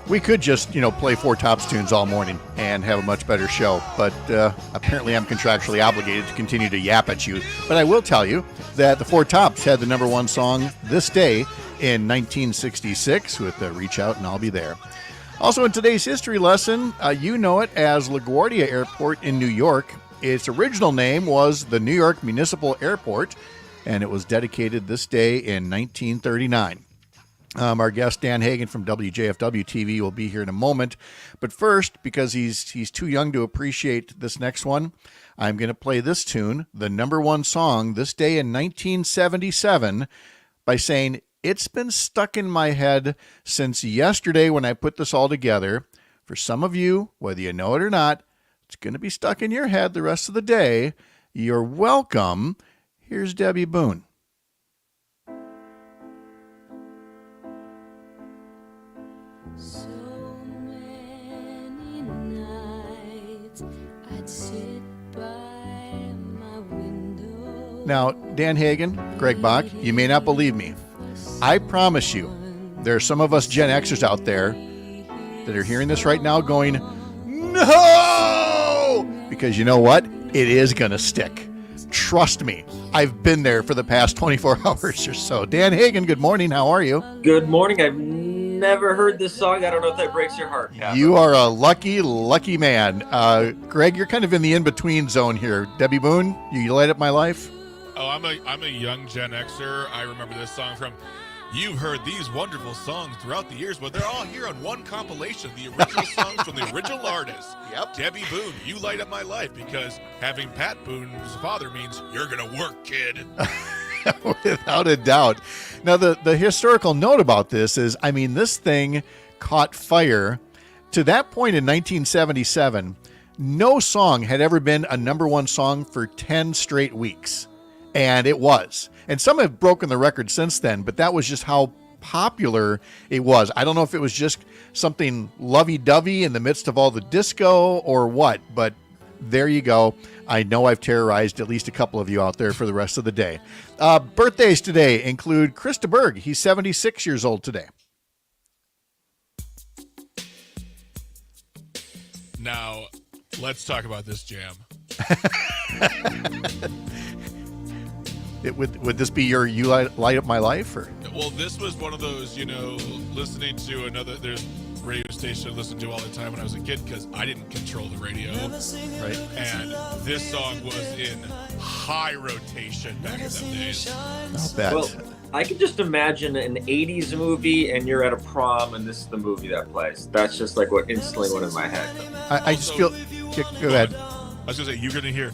We could just, play Four Tops tunes all morning and have a much better show. But apparently I'm contractually obligated to continue to yap at you. But I will tell you that the Four Tops had the number one song this day in 1966 with Reach Out and I'll Be There. Also in today's history lesson, you know it as LaGuardia Airport in New York. Its original name was the New York Municipal Airport, and it was dedicated this day in 1939. Our guest, Dan Hagan from WJFW TV, will be here in a moment. But first, because he's too young to appreciate this next one, I'm going to play this tune, the number one song this day in 1977, by saying, it's been stuck in my head since yesterday when I put this all together. For some of you, whether you know it or not, it's going to be stuck in your head the rest of the day. You're welcome. Here's Debbie Boone. So many nights I'd sit by my window. Now, Dan Hagan, Greg Bach, you may not believe me. I promise you, there are some of us Gen Xers out there that are hearing this right now going, no! Because you know what? It is going to stick. Trust me. I've been there for the past 24 hours or so. Dan Hagan, good morning. How are you? Good morning. I've never heard this song. I don't know if that breaks your heart, Pat. You are a lucky, lucky man. Greg, you're kind of in the in-between zone here. Debbie Boone, you light up my life? Oh, I'm a young Gen Xer. I remember this song from. You've heard these wonderful songs throughout the years, but they're all here on one compilation. The original songs from the original artists. Yep. Debbie Boone, you light up my life because having Pat Boone's father means you're gonna work, kid. Without a doubt. Now, the historical note about this is, this thing caught fire. To that point in 1977, no song had ever been a number one song for 10 straight weeks. And it was. And some have broken the record since then, but that was just how popular it was. I don't know if it was just something lovey-dovey in the midst of all the disco or what, but there you go. I know I've terrorized at least a couple of you out there for the rest of the day. Birthdays today include Chris de Burgh. He's 76 years old today. Now, let's talk about this jam. Would this be your "You Light Up My Life"? Or? Well, this was one of those, listening to there's radio station I listened to all the time when I was a kid because I didn't control the radio. Right. And this song was in high rotation back in the days. I'll bet. Well, I could just imagine an 80s movie and you're at a prom and this is the movie that plays. That's just like what instantly went in my head. I just feel... Go ahead. I was going to say, you're going to hear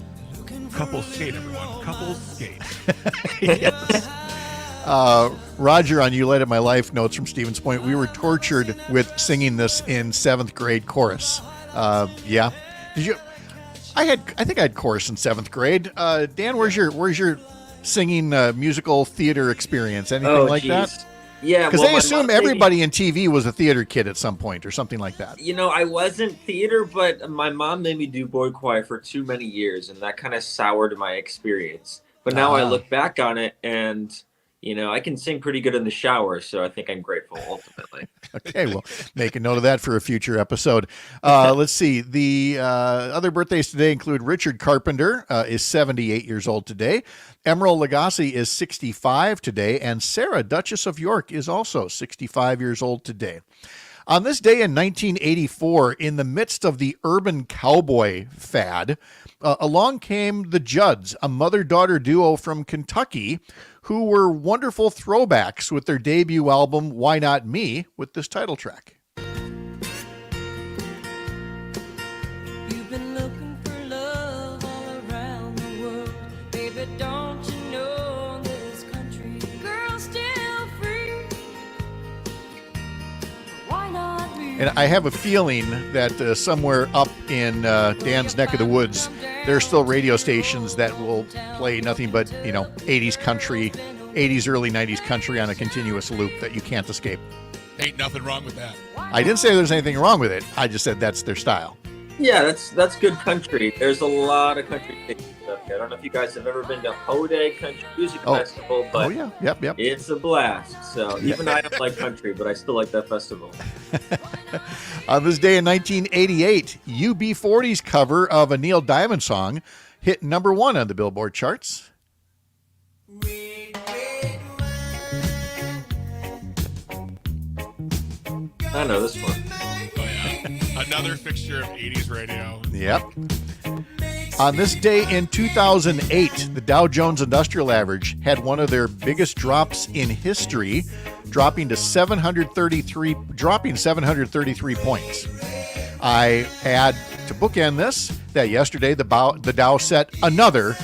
couples skate, everyone. Couples skate. Yes. Roger on "You Light Up My Life" notes from Stevens Point, we were tortured with singing this in 7th grade chorus. Yeah. Did you? I think I had chorus in 7th grade. Dan, where's your singing musical theater experience? Anything like that? Yeah, because they assume everybody in TV was a theater kid at some point or something like that. I wasn't theater, but my mom made me do boy choir for too many years, and that kind of soured my experience. But now I look back on it, and I can sing pretty good in the shower, so I think I'm grateful ultimately. Okay, well, make a note of that for a future episode. Let's see. The other birthdays today include Richard Carpenter is 78 years old today. Emerald Lagasse is 65 today, and Sarah, Duchess of York, is also 65 years old today. On this day in 1984, in the midst of the urban cowboy fad, along came the Judds, a mother-daughter duo from Kentucky, who were wonderful throwbacks with their debut album, Why Not Me, with this title track. You've been looking for love all around the world. Baby, don't you know this country girl's still free? Why not me? And I have a feeling that somewhere up in Dan's neck of the woods, there are still radio stations that will play nothing but, 80s country, 80s, early 90s country on a continuous loop that you can't escape. Ain't nothing wrong with that. I didn't say there's anything wrong with it. I just said that's their style. Yeah, that's good country. There's a lot of country stations up here. I don't know if you guys have ever been to Hode Country Music Festival, but yeah, yep. It's a blast. So even I don't like country, but I still like that festival. On this day in 1988, UB40's cover of a Neil Diamond song hit number 1 on the Billboard charts. I know this one. Oh, yeah. Another fixture of 80s radio. Yep. On this day in 2008, the Dow Jones Industrial Average had one of their biggest drops in history, dropping 733 points. I add to bookend this that yesterday the Dow set another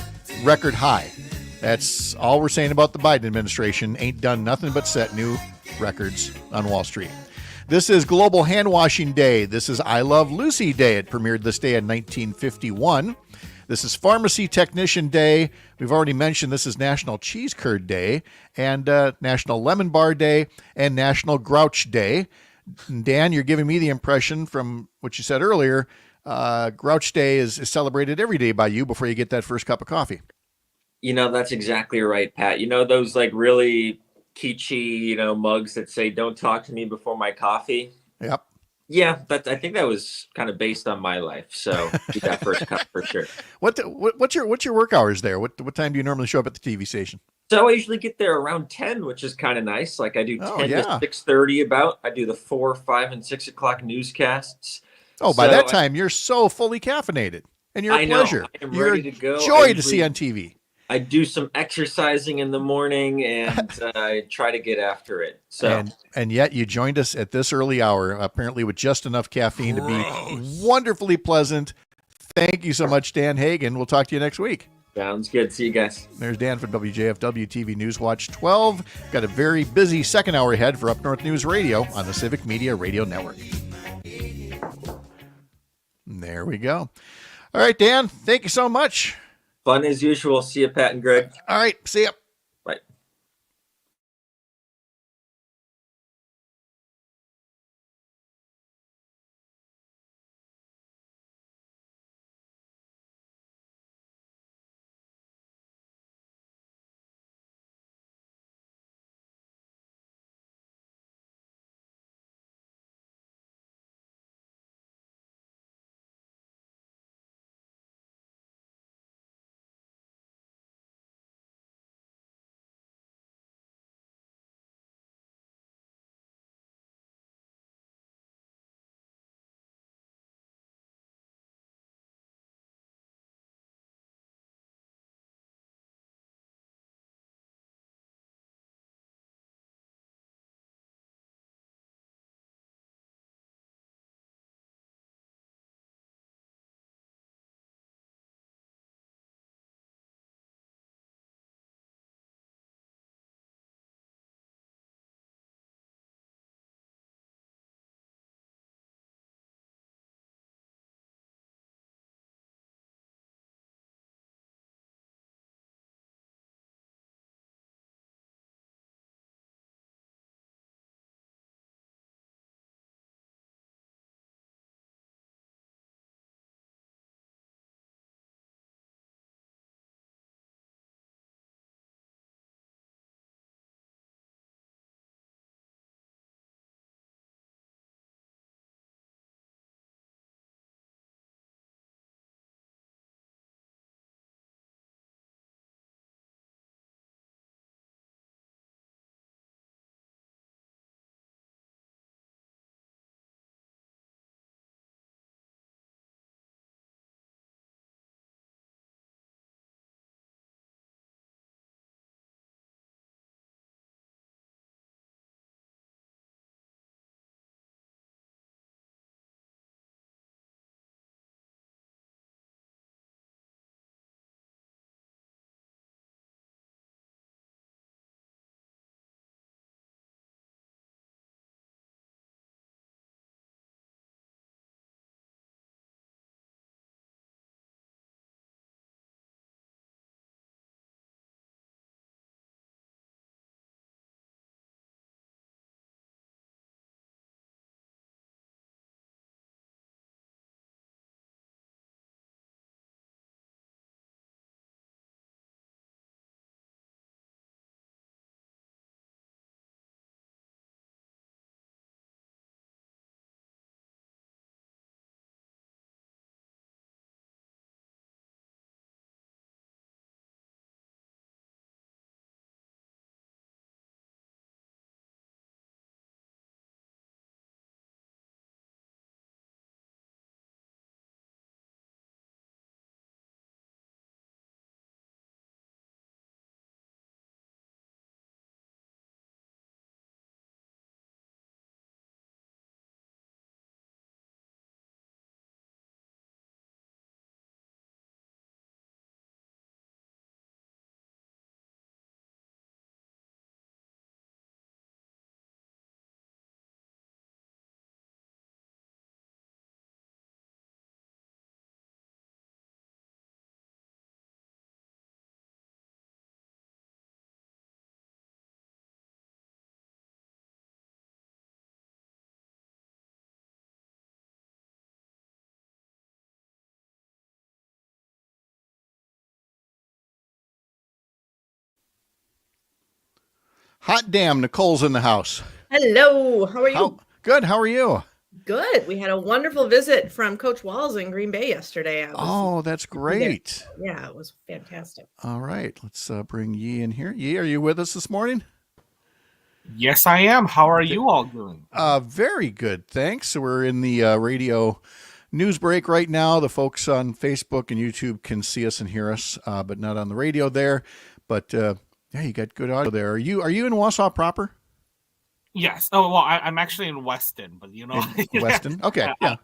record high. That's all we're saying about the Biden administration. Ain't done nothing but set new records on Wall Street. This is Global Hand Washing Day. This is I Love Lucy Day. It premiered this day in 1951. This is Pharmacy Technician Day. We've already mentioned this is National Cheese Curd Day and National Lemon Bar Day and National Grouch Day. Dan, you're giving me the impression from what you said earlier, Grouch Day is celebrated every day by you before you get that first cup of coffee. That's exactly right, Pat. Those like really kitschy, mugs that say "Don't talk to me before my coffee." Yep. Yeah, I think that was kind of based on my life. So get that first cup for sure. What's your work hours there? What time do you normally show up at the TV station? So I usually get there around 10, which is kind of nice. Like I do 10 to 6:30 about. I do the 4, 5, and 6 o'clock newscasts. Oh, by that time you're so fully caffeinated, and you're a pleasure. I am you're ready to go. Joy to see on TV. I do some exercising in the morning and I try to get after it. So and yet you joined us at this early hour, apparently with just enough caffeine to be wonderfully pleasant. Thank you so much, Dan Hagan. We'll talk to you next week. Sounds good. See you guys. There's Dan from WJFW TV News Watch 12. Got a very busy second hour ahead for Up North News Radio on the Civic Media Radio Network. There we go. All right, Dan, thank you so much. Fun as usual. See you, Pat and Greg. All right. See ya. Bye. Hot damn, Nicole's in the house. Hello. How are you? Good. How are you? Good. We had a wonderful visit from Coach Walz in Green Bay yesterday. That's great. Yeah, it was fantastic. All right. Let's bring Yee in here. Yee, are you with us this morning? Yes, I am. How are you all doing? Very good. Thanks. So we're in the radio news break right now. The folks on Facebook and YouTube can see us and hear us, but not on the radio there. But yeah, you got good audio there. Are you in Wausau proper? Yes. Oh, well, I'm actually in Weston, but Weston. Okay. Yeah.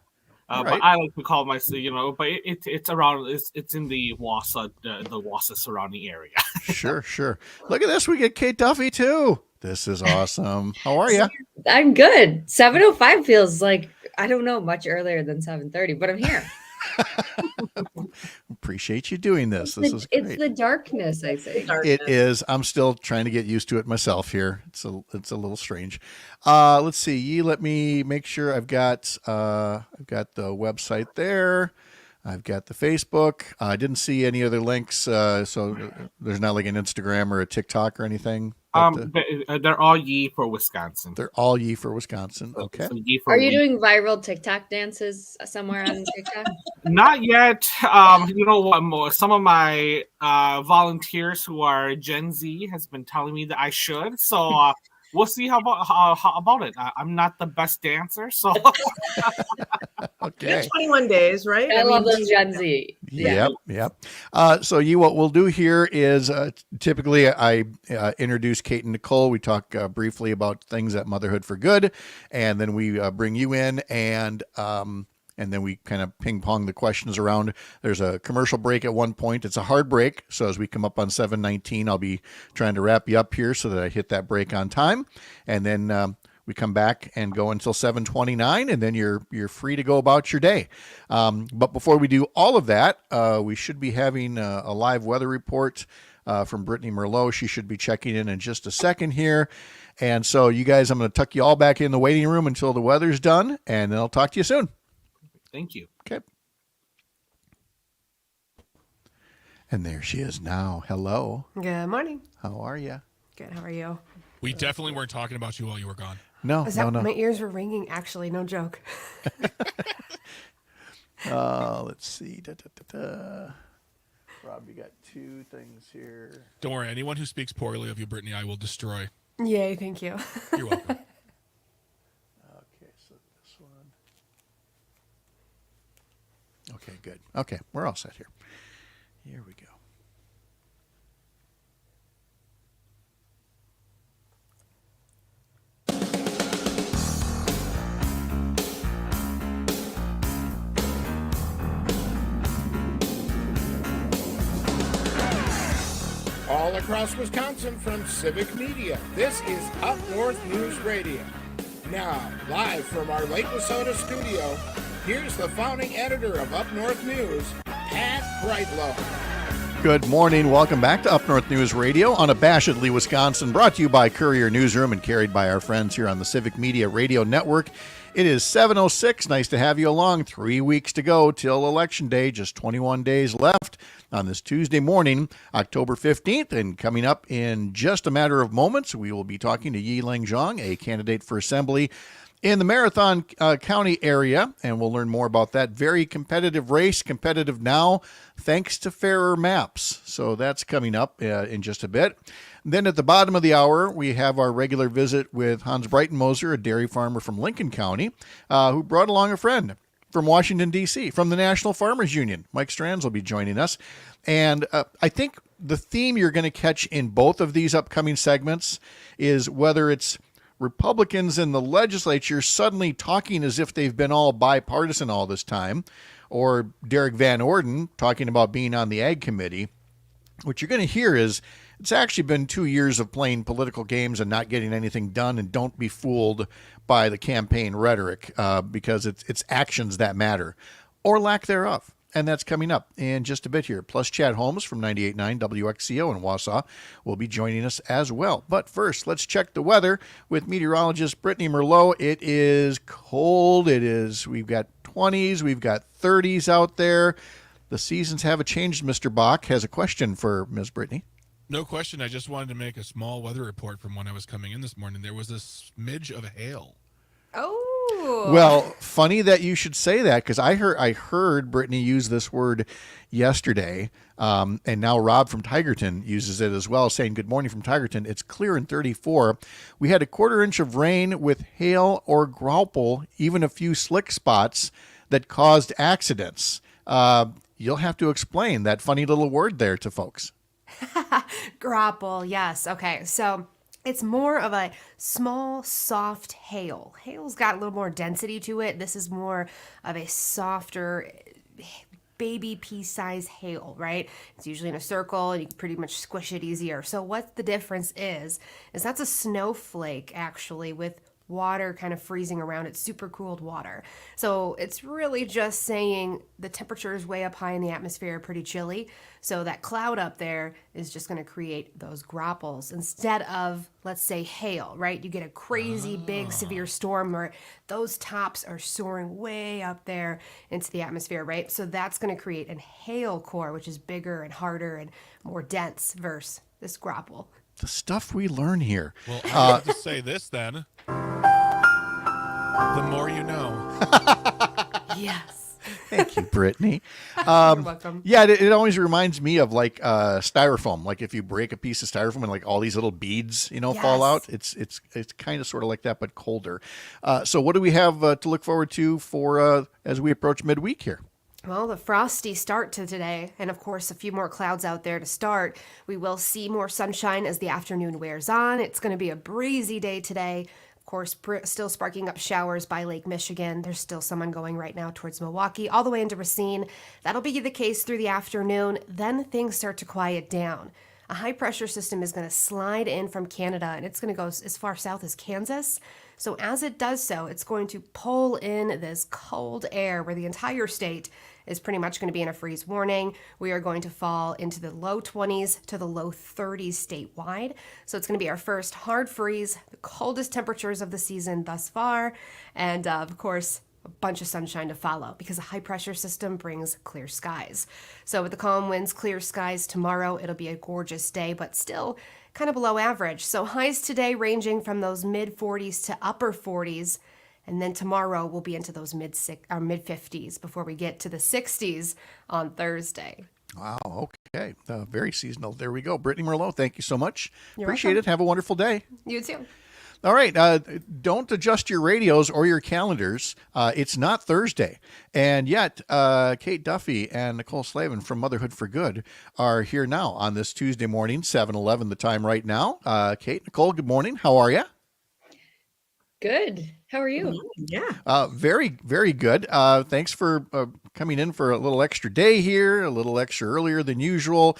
But right. I like to call myself, but it's around. It's in the Wausau, the Wausau surrounding area. Sure. Look at this. We get Kate Duffy too. This is awesome. How are you? I'm good. 7:05 feels like, I don't know, much earlier than 7:30, but I'm here. Appreciate you doing this. This is great. It's the darkness, I think. It is. I'm still trying to get used to it myself here. It's a little strange. Let's see. Yee, let me make sure I've got the website there. I've got the Facebook. I didn't see any other links. So there's not like an Instagram or a TikTok or anything. They're all Yee for Wisconsin. They're all Yee for Wisconsin. Okay. So Yee for Are you doing viral TikTok dances somewhere on TikTok? Not yet. You know what? Some of my volunteers who are Gen Z has been telling me that I should. So we'll see how about it. I'm not the best dancer, so okay. 21 days, right? I love those Gen Z. Yep. So what we'll do here is typically I introduce Kate and Nicole. We talk briefly about things at Motherhood for Good, and then we bring you in and then we kind of ping pong the questions around. There's a commercial break at one point. It's a hard break. So as we come up on 7:19, I'll be trying to wrap you up here so that I hit that break on time. And then we come back and go until 7:29, and then you're free to go about your day. But before we do all of that, we should be having a live weather report from Brittany Merlot. She should be checking in just a second here. And so you guys, I'm going to tuck you all back in the waiting room until the weather's done, and then I'll talk to you soon. Thank you. Okay. And there she is now. Hello. Good morning. How are you? Good. How are you? We definitely weren't talking about you while you were gone. No, no. My ears were ringing, actually. No joke. Let's see. Rob, you got two things here. Don't worry. Anyone who speaks poorly of you, Brittany, I will destroy. Yay, thank you. You're welcome. Okay, so this one. Okay, good. Okay, we're all set here. Here we go. All across Wisconsin from Civic Media, this is Up North News Radio. Now, live from our Lake Wissota studio, here's the founding editor of Up North News, Pat Brightlow. Good morning. Welcome back to Up North News Radio, unabashedly Wisconsin, brought to you by Courier Newsroom and carried by our friends here on the Civic Media Radio Network. It is 7:06. Nice to have you along. 3 weeks to go till Election Day. Just 21 days left on this Tuesday morning, October 15th. And coming up in just a matter of moments, we will be talking to Yee Leng Xiong, a candidate for Assembly in the Marathon County area, and we'll learn more about that very competitive race, competitive now, thanks to fairer maps. So that's coming up in just a bit. Then at the bottom of the hour, we have our regular visit with Hans Breitenmoser, a dairy farmer from Lincoln County, who brought along a friend from Washington, D.C., from the National Farmers Union. Mike Stranz will be joining us. And I think the theme you're going to catch in both of these upcoming segments is whether it's Republicans in the legislature suddenly talking as if they've been all bipartisan all this time, or Derek Van Orden talking about being on the Ag Committee. What you're going to hear is it's actually been 2 years of playing political games and not getting anything done, and don't be fooled by the campaign rhetoric because it's actions that matter, or lack thereof. And that's coming up in just a bit here. Plus, Chad Holmes from 98.9 WXCO in Wausau will be joining us as well. But first, let's check the weather with meteorologist Brittany Merlot. It is cold. We've got 20s. We've got 30s out there. The seasons haven't changed. Mr. Bach has a question for Ms. Brittany. No question. I just wanted to make a small weather report from when I was coming in this morning. There was a smidge of hail. Oh. Well, funny that you should say that, because I heard Brittany use this word yesterday, and now Rob from Tigerton uses it as well, saying good morning from Tigerton. It's clear in 34. We had a 1/4 inch of rain with hail or grauple, even a few slick spots that caused accidents. You'll have to explain that funny little word there to folks. Grapple, yes. Okay, so it's more of a small, soft hail. Hail's got a little more density to it. This is more of a softer baby pea-size hail, right? It's usually in a circle and you can pretty much squish it easier. So what the difference is that's a snowflake actually with water kind of freezing around it, super cooled water. So it's really just saying the temperature is way up high in the atmosphere, pretty chilly. So that cloud up there is just going to create those graupels instead of, let's say, hail, right? You get a crazy big severe storm where those tops are soaring way up there into the atmosphere, right? So that's going to create a hail core, which is bigger and harder and more dense versus this grapple. The stuff we learn here. Well, I have to say this then. The more you know. Yes. Thank you, Brittany. You're welcome. Yeah, it always reminds me of like styrofoam. Like if you break a piece of styrofoam and like all these little beads, fall out. It's kind of sort of like that, but colder. So what do we have to look forward to for as we approach midweek here? Well, the frosty start to today, and of course a few more clouds out there to start. We will see more sunshine as the afternoon wears on. It's going to be a breezy day today. Of course, still sparking up showers by Lake Michigan. There's still some ongoing right now towards Milwaukee, all the way into Racine. That'll be the case through the afternoon. Then things start to quiet down. A high pressure system is going to slide in from Canada, and it's going to go as far south as Kansas. So as it does so, it's going to pull in this cold air where the entire state is pretty much going to be in a freeze warning. We are going to fall into the low 20s to the low 30s statewide. So it's going to be our first hard freeze, the coldest temperatures of the season thus far, and of course, a bunch of sunshine to follow because a high pressure system brings clear skies. So with the calm winds, clear skies tomorrow, it'll be a gorgeous day, but still kind of below average. So highs today ranging from those mid 40s to upper 40s. And then tomorrow we'll be into those mid 50s before we get to the 60s on Thursday. Wow. Okay. Very seasonal. There we go. Brittany Merlot, thank you so much. You're Appreciate welcome. it. Have a wonderful day. You too. All right. Don't adjust your radios or your calendars. It's not Thursday. And yet, Kate Duffy and Nicole Slavin from Motherhood for Good are here now on this Tuesday morning, 7:11 the time right now. Kate, Nicole, good morning. How are you? Good. How are you? Yeah. Very, very good. Thanks for coming in for a little extra day here, a little extra earlier than usual.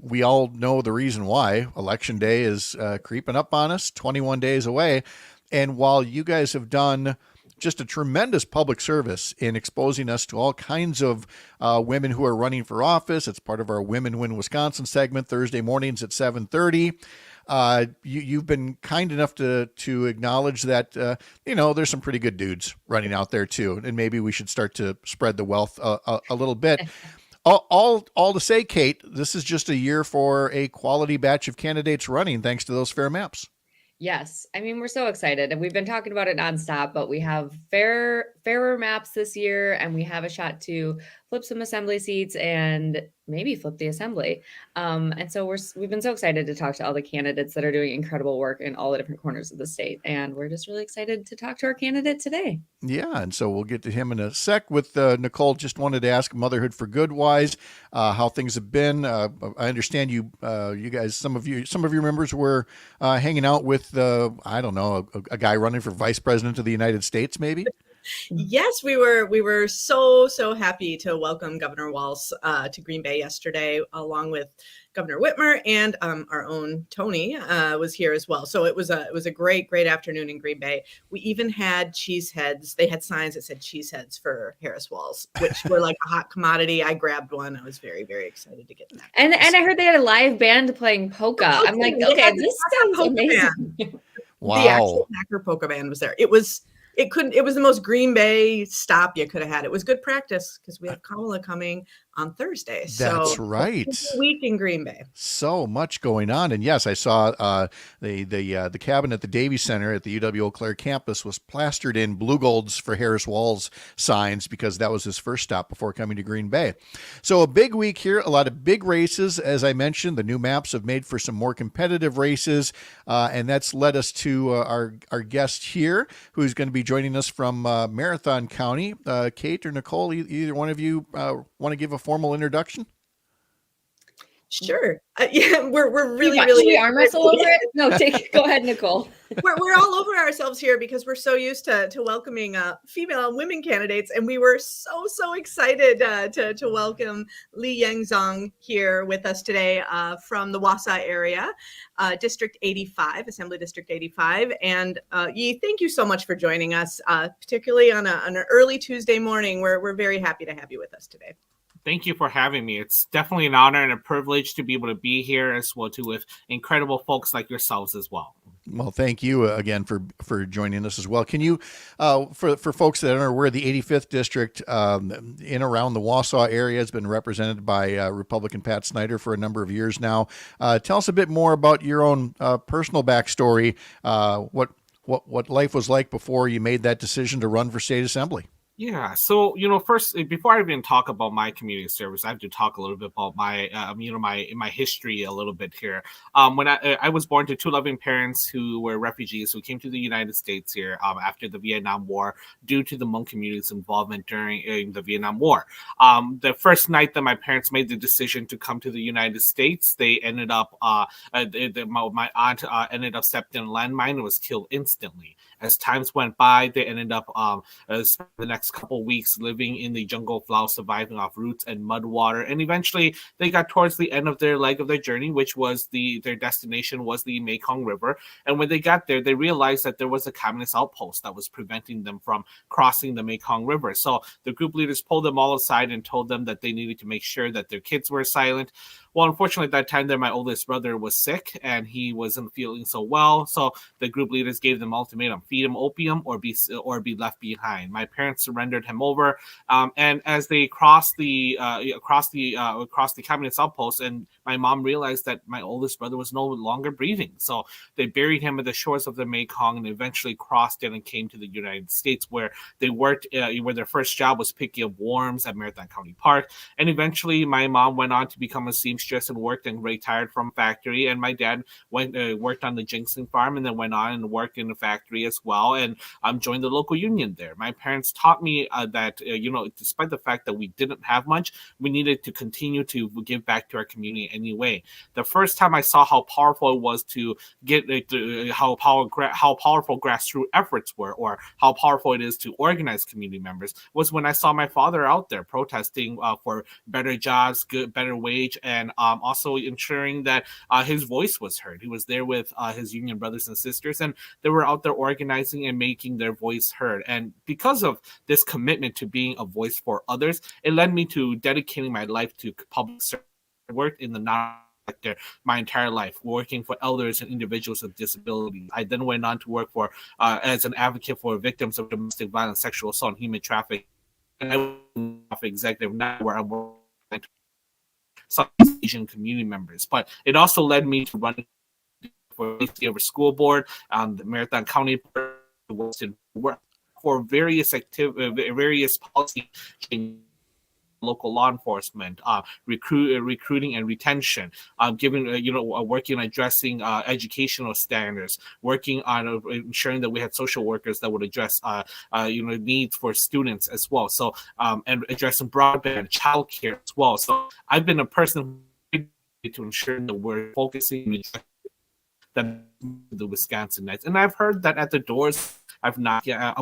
We all know the reason why. Election day is creeping up on us, 21 days away. And while you guys have done just a tremendous public service in exposing us to all kinds of women who are running for office, it's part of our Women Win Wisconsin segment, Thursday mornings at 7:30. You've been kind enough to acknowledge that, there's some pretty good dudes running out there too. And maybe we should start to spread the wealth a little bit. All to say, Kate, this is just a year for a quality batch of candidates running thanks to those fair maps. Yes. I mean, we're so excited and we've been talking about it nonstop, but we have fairer maps this year and we have a shot to flip some assembly seats and maybe flip the assembly. And so we've been so excited to talk to all the candidates that are doing incredible work in all the different corners of the state. And we're just really excited to talk to our candidate today. Yeah. And so we'll get to him in a sec with Nicole. Just wanted to ask Motherhood for Good wise, how things have been. I understand you guys, some of your members were hanging out with, I don't know, a guy running for vice president of the United States, maybe? Yes, we were so happy to welcome Governor Walz to Green Bay yesterday, along with Governor Whitmer and our own Tony was here as well. So it was a great afternoon in Green Bay. We even had cheese heads. They had signs that said cheese heads for Harris-Walz, which were like a hot commodity. I grabbed one. I was very excited to get that. And I heard they had a live band playing polka. I'm like, okay, this sounds amazing. Wow. The actual Packer polka band was there. It was the most Green Bay stop you could have had. It was good practice because we have Kamala coming on Thursday. That's so right. Week in Green Bay. So much going on, and yes, I saw the cabin at the Davies Center at the UW Eau Claire campus was plastered in blue golds for Harris-Walz signs because that was his first stop before coming to Green Bay. So a big week here, a lot of big races. As I mentioned, the new maps have made for some more competitive races, and that's led us to our guest here, who's going to be joining us from Marathon County. Kate or Nicole, either one of you want to give a formal introduction? Sure. Yeah, we're really, Should really we arm wrestle over it? No, go ahead, Nicole. we're all over ourselves here because we're so used to welcoming female and women candidates, and we were so excited to welcome Yee Leng Xiong here with us today from the Wausau area, District 85, Assembly District 85. And Yee, thank you so much for joining us, particularly on an early Tuesday morning. We're very happy to have you with us today. Thank you for having me. It's definitely an honor and a privilege to be able to be here as well, too, with incredible folks like yourselves as well. Well, thank you again for joining us as well. Can you, for folks that aren't aware, the 85th District in around the Wausau area has been represented by Republican Pat Snyder for a number of years now. Tell us a bit more about your own personal backstory, what life was like before you made that decision to run for state assembly. Yeah. So, first, before I even talk about my community service, I have to talk a little bit about my, my history a little bit here. When I was born to two loving parents who were refugees who came to the United States here after the Vietnam War due to the Hmong community's involvement during the Vietnam War. The first night that my parents made the decision to come to the United States, they ended up, my aunt ended up stepped in a landmine and was killed instantly. As times went by, they ended up the next couple weeks living in the jungle of Laos, surviving off roots and mud water. And eventually they got towards the end of their leg of their journey, which was their destination was the Mekong River. And when they got there, they realized that there was a communist outpost that was preventing them from crossing the Mekong River. So the group leaders pulled them all aside and told them that they needed to make sure that their kids were silent. Well, unfortunately, at that time there, my oldest brother was sick and he wasn't feeling so well. So the group leaders gave them ultimatum: feed him opium or be left behind. My parents surrendered him over, and as they crossed the communist outpost, and my mom realized that my oldest brother was no longer breathing, so they buried him at the shores of the Mekong and eventually crossed it and came to the United States, where they worked, where their first job was picking up worms at Marathon County Park, and eventually my mom went on to become a seamstress and worked and retired from factory, and my dad worked on the ginseng farm and then went on and worked in the factory as well, and joined the local union there. My parents taught me that despite the fact that we didn't have much, we needed to continue to give back to our community anyway. The first time I saw how powerful it was to get how powerful grassroots efforts were, or how powerful it is to organize community members, was when I saw my father out there protesting for better jobs, better wage, and also ensuring that his voice was heard. He was there with his union brothers and sisters, and they were out there organizing and making their voice heard. And because of this commitment to being a voice for others, it led me to dedicating my life to public service. I worked in the non-sector my entire life, working for elders and individuals with disabilities. I then went on to work for as an advocate for victims of domestic violence, sexual assault, and human trafficking. And I was executive now, where I'm working some Asian community members. But it also led me to run for the school board, the Marathon County work for various policy changes, local law enforcement, recruiting and retention, working on addressing educational standards, working on ensuring that we had social workers that would address needs for students as well. So and addressing broadband, childcare as well. So I've been a person to ensure that we're focusing on the Wisconsin Knights, and I've heard that at the doors. I've not yet.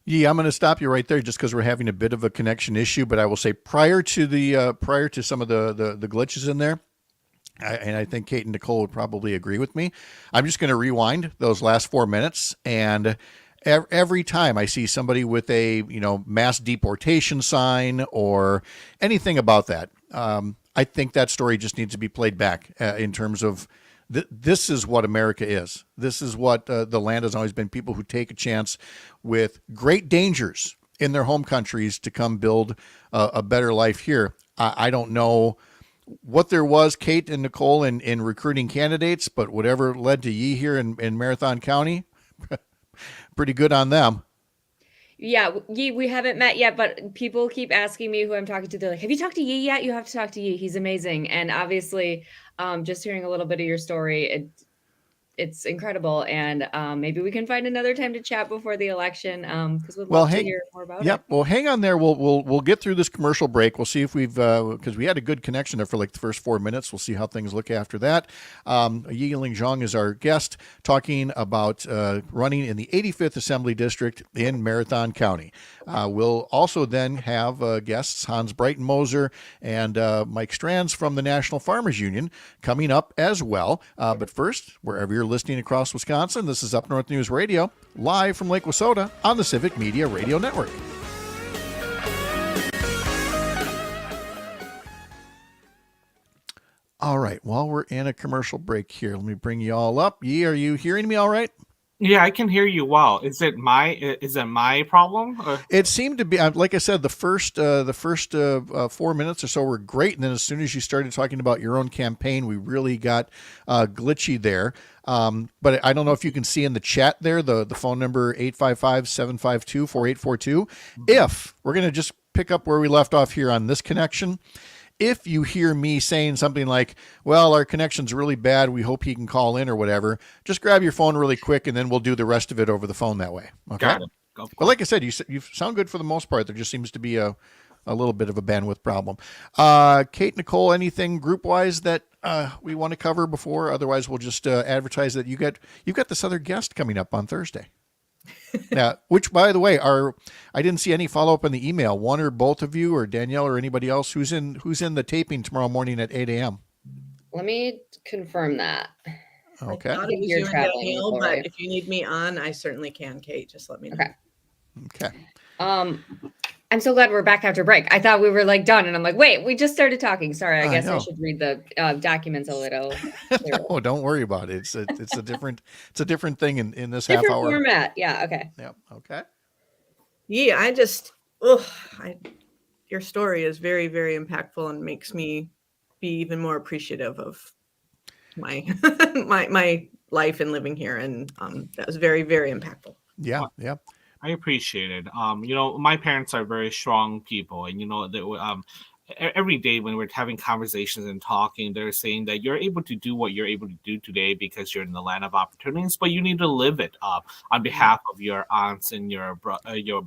Yeah, I'm going to stop you right there just because we're having a bit of a connection issue. But I will say prior to some of the glitches in there, and I think Kate and Nicole would probably agree with me, I'm just going to rewind those last 4 minutes, and every time I see somebody with a mass deportation sign or anything about that, I think that story just needs to be played back in terms of This is what America is. This is what the land has always been. People who take a chance with great dangers in their home countries to come build a better life here. I don't know what there was, Kate and Nicole, in recruiting candidates, but whatever led to Yee here in Marathon County, pretty good on them. Yeah, Yee, we haven't met yet, but people keep asking me who I'm talking to. They're like, have you talked to Yee yet? You have to talk to Yee. He's amazing. And obviously, just hearing a little bit of your story, it's incredible. And maybe we can find another time to chat before the election because we'd love to hear more about it. Well, hang on there. We'll get through this commercial break. We'll see if we've because we had a good connection there for like the first 4 minutes. We'll see how things look after that. Yee Leng Xiong is our guest, talking about running in the 85th Assembly District in Marathon County. We'll also then have guests Hans Breitenmoser and Mike Stranz from the National Farmers Union coming up as well. But first, wherever you're listening across Wisconsin, this is Up North News Radio, live from Lake Wissota on the Civic Media Radio Network. All right, while we're in a commercial break here, let me bring you all up. Yee, are you hearing me all right? Yeah, I can hear you well. Is it my problem? Or? It seemed to be, like I said, the first 4 minutes or so were great, and then as soon as you started talking about your own campaign, we really got glitchy there. But I don't know if you can see in the chat there the phone number 855-752-4842. If we're going to just pick up where we left off here on this connection. If you hear me saying something like, well, our connection's really bad, we hope he can call in or whatever, just grab your phone really quick and then we'll do the rest of it over the phone that way. Okay. Got it. But like I said, you sound good for the most part. There just seems to be a little bit of a bandwidth problem. Kate, Nicole, anything group-wise that we want to cover before? Otherwise, we'll just advertise that you've got this other guest coming up on Thursday. Now, which, by the way, I didn't see any follow-up in the email. One or both of you, or Danielle, or anybody else who's in the taping tomorrow morning at 8 a.m. Let me confirm that. Okay. I thought it was you and Danielle, but if you need me on, I certainly can, Kate. Just let me know. Okay. I'm so glad we're back after break. I thought we were like done, and I'm like, wait, we just started talking. Sorry, I guess I should read the documents a little. No, don't worry about it. It's a different thing in this different half hour format. Yeah. Okay. Yep. Okay. Yeah, your story is very, very impactful and makes me be even more appreciative of my my life and living here, and that was very, very impactful. Yeah. Yeah. I appreciate it. My parents are very strong people, and every day when we're having conversations and talking, they're saying that you're able to do what you're able to do today because you're in the land of opportunities, but you need to live it up on behalf of your aunts and your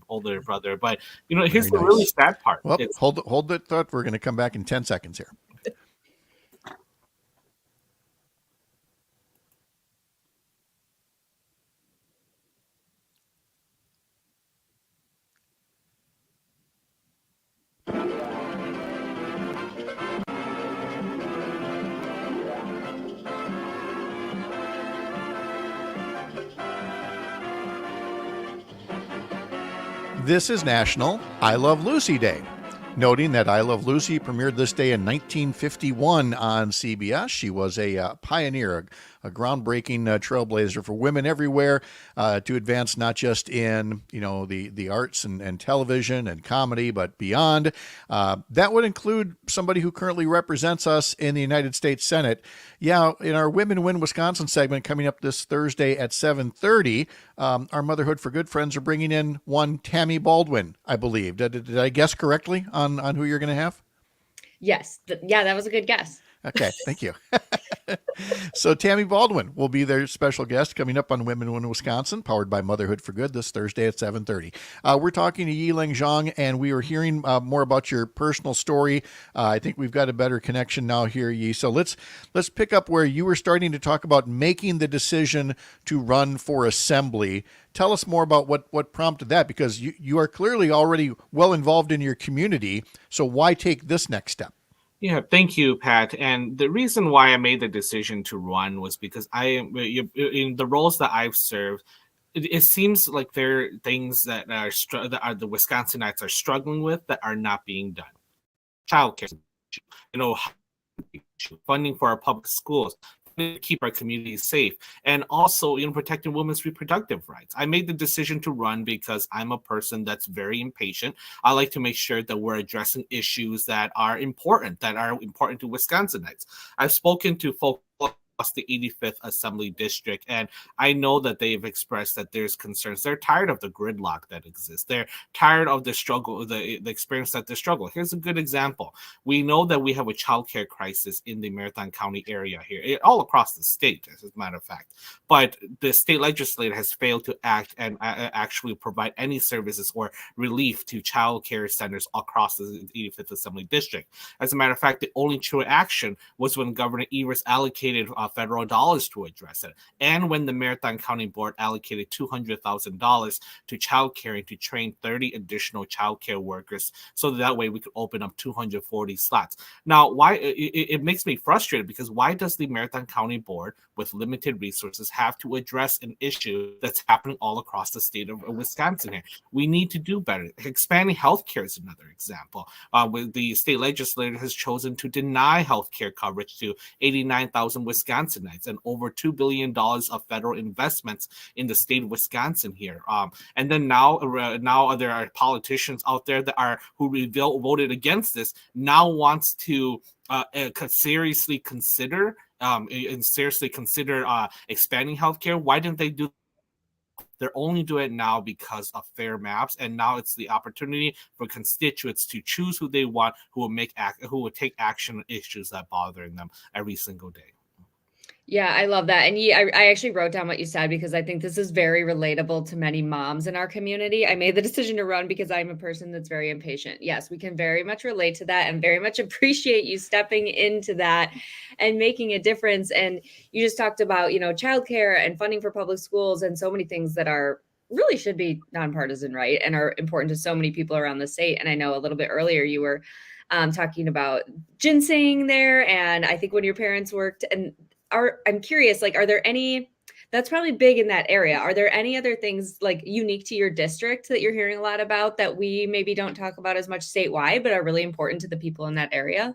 older brother. But here's the really sad part. Well, hold that thought. We're going to come back in 10 seconds here. This is National I Love Lucy Day. Noting that I Love Lucy premiered this day in 1951 on CBS. She was a pioneer, a groundbreaking trailblazer for women everywhere to advance not just in the arts and television and comedy, but beyond. That would include somebody who currently represents us in the United States Senate. Yeah, in our Women Win Wisconsin segment coming up this Thursday at 7:30, our Motherhood for Good friends are bringing in one Tammy Baldwin, I believe. Did I guess correctly on who you're going to have? Yes. That was a good guess. Okay, thank you. So Tammy Baldwin will be their special guest coming up on Women in Wisconsin, powered by Motherhood for Good, this Thursday at 7:30. We're talking to Yee Leng Xiong, and we were hearing more about your personal story. I think we've got a better connection now here, Yee. So let's pick up where you were starting to talk about making the decision to run for assembly. Tell us more about what prompted that, because you are clearly already well involved in your community. So why take this next step? Yeah, thank you, Pat. And the reason why I made the decision to run was because in the roles that I've served, it seems like there are things that the Wisconsinites are struggling with that are not being done. Childcare, funding for our public schools, to keep our communities safe, and also, protecting women's reproductive rights. I made the decision to run because I'm a person that's very impatient. I like to make sure that we're addressing issues that are important to Wisconsinites. I've spoken to folks across the 85th Assembly District, and I know that they've expressed that there's concerns. They're tired of the gridlock that exists. They're tired of the struggle, the experience that they struggle. Here's a good example. We know that we have a childcare crisis in the Marathon County area here, all across the state, as a matter of fact. But the state legislature has failed to act and actually provide any services or relief to childcare centers across the 85th Assembly District. As a matter of fact, the only true action was when Governor Evers allocated federal dollars to address it, and when the Marathon County Board allocated $200,000 to child care to train 30 additional child care workers, so that way we could open up 240 slots. Now, why it makes me frustrated, because why does the Marathon County Board, with limited resources, have to address an issue that's happening all across the state of Wisconsin here? We need to do better. Expanding healthcare is another example. The state legislature has chosen to deny healthcare coverage to 89,000 Wisconsinites and over $2 billion of federal investments in the state of Wisconsin here. And then now there are politicians out there who voted against this, now wants to seriously consider expanding healthcare. Why didn't they do? They're only doing it now because of fair maps, and now it's the opportunity for constituents to choose who they want, who will take action on issues that bother them every single day. Yeah, I love that. And I actually wrote down what you said, because I think this is very relatable to many moms in our community. I made the decision to run because I'm a person that's very impatient. Yes, we can very much relate to that, and very much appreciate you stepping into that and making a difference. And you just talked about, childcare and funding for public schools and so many things that are really should be nonpartisan, right? And are important to so many people around the state. And I know a little bit earlier you were talking about ginseng there. And I think when your parents worked, and I'm curious, are there any, that's probably big in that area. Are there any other things unique to your district that you're hearing a lot about that we maybe don't talk about as much statewide, but are really important to the people in that area?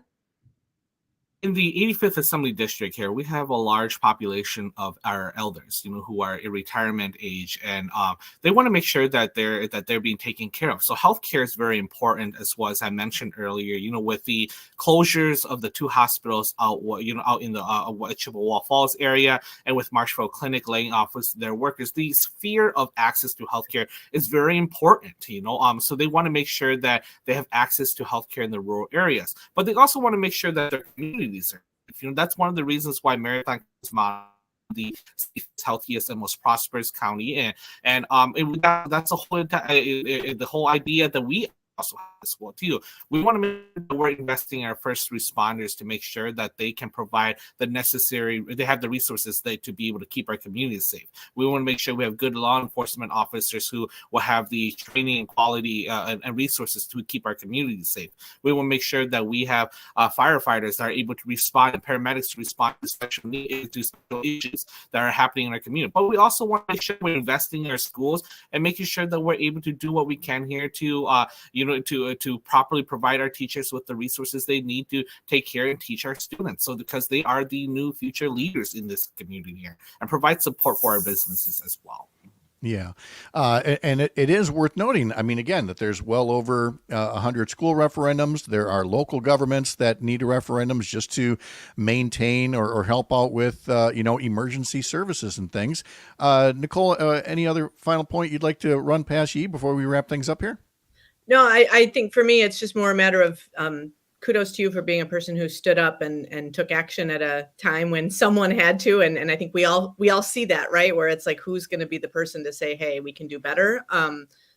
In the 85th Assembly District here, we have a large population of our elders, who are in retirement age, and they want to make sure that they're being taken care of. So healthcare is very important, as well as I mentioned earlier. With the closures of the two hospitals out in the Chippewa Falls area, and with Marshfield Clinic laying off their workers, the sphere of access to healthcare is very important. So they want to make sure that they have access to healthcare in the rural areas, but they also want to make sure that their community. That's one of the reasons why Marathon is the healthiest and most prosperous county, and that's the whole idea that we also have as well too. We want to make sure that we're investing in our first responders to make sure that they can provide they have the resources to be able to keep our communities safe. We want to make sure we have good law enforcement officers who will have the training and quality and resources to keep our communities safe. We want to make sure that we have firefighters that are able to respond, and paramedics to respond to special issues that are happening in our community. But we also want to make sure we're investing in our schools and making sure that we're able to do what we can here to to properly provide our teachers with the resources they need to take care and teach our students. So because they are the new future leaders in this community here, and provide support for our businesses as well. Yeah. And it is worth noting, again, that there's well over 100 school referendums. There are local governments that need referendums just to maintain or help out with, emergency services and things. Nicole, any other final point you'd like to run past Yee before we wrap things up here? No, I think for me, it's just more a matter of kudos to you for being a person who stood up and took action at a time when someone had to. And I think we all see that, right? Where it's who's going to be the person to say, hey, we can do better.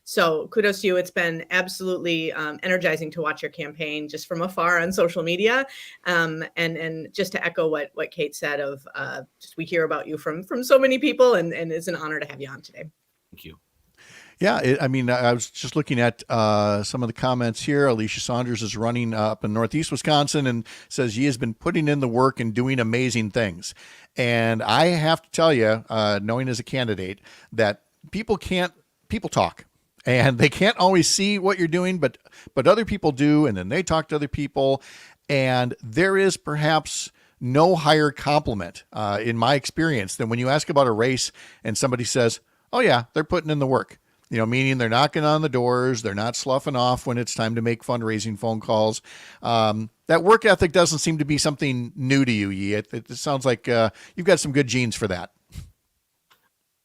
So kudos to you. It's been absolutely energizing to watch your campaign just from afar on social media. And just to echo what Kate said of just we hear about you from so many people, and it's an honor to have you on today. Thank you. Yeah, I was just looking at some of the comments here. Alicia Saunders is running up in Northeast Wisconsin and says Yee has been putting in the work and doing amazing things. And I have to tell you, knowing as a candidate, that people talk. And they can't always see what you're doing, but other people do, and then they talk to other people. And there is perhaps no higher compliment in my experience than when you ask about a race and somebody says, oh yeah, they're putting in the work. Meaning they're knocking on the doors. They're not sloughing off when it's time to make fundraising phone calls. That work ethic doesn't seem to be something new to you, Yee. It sounds like you've got some good genes for that.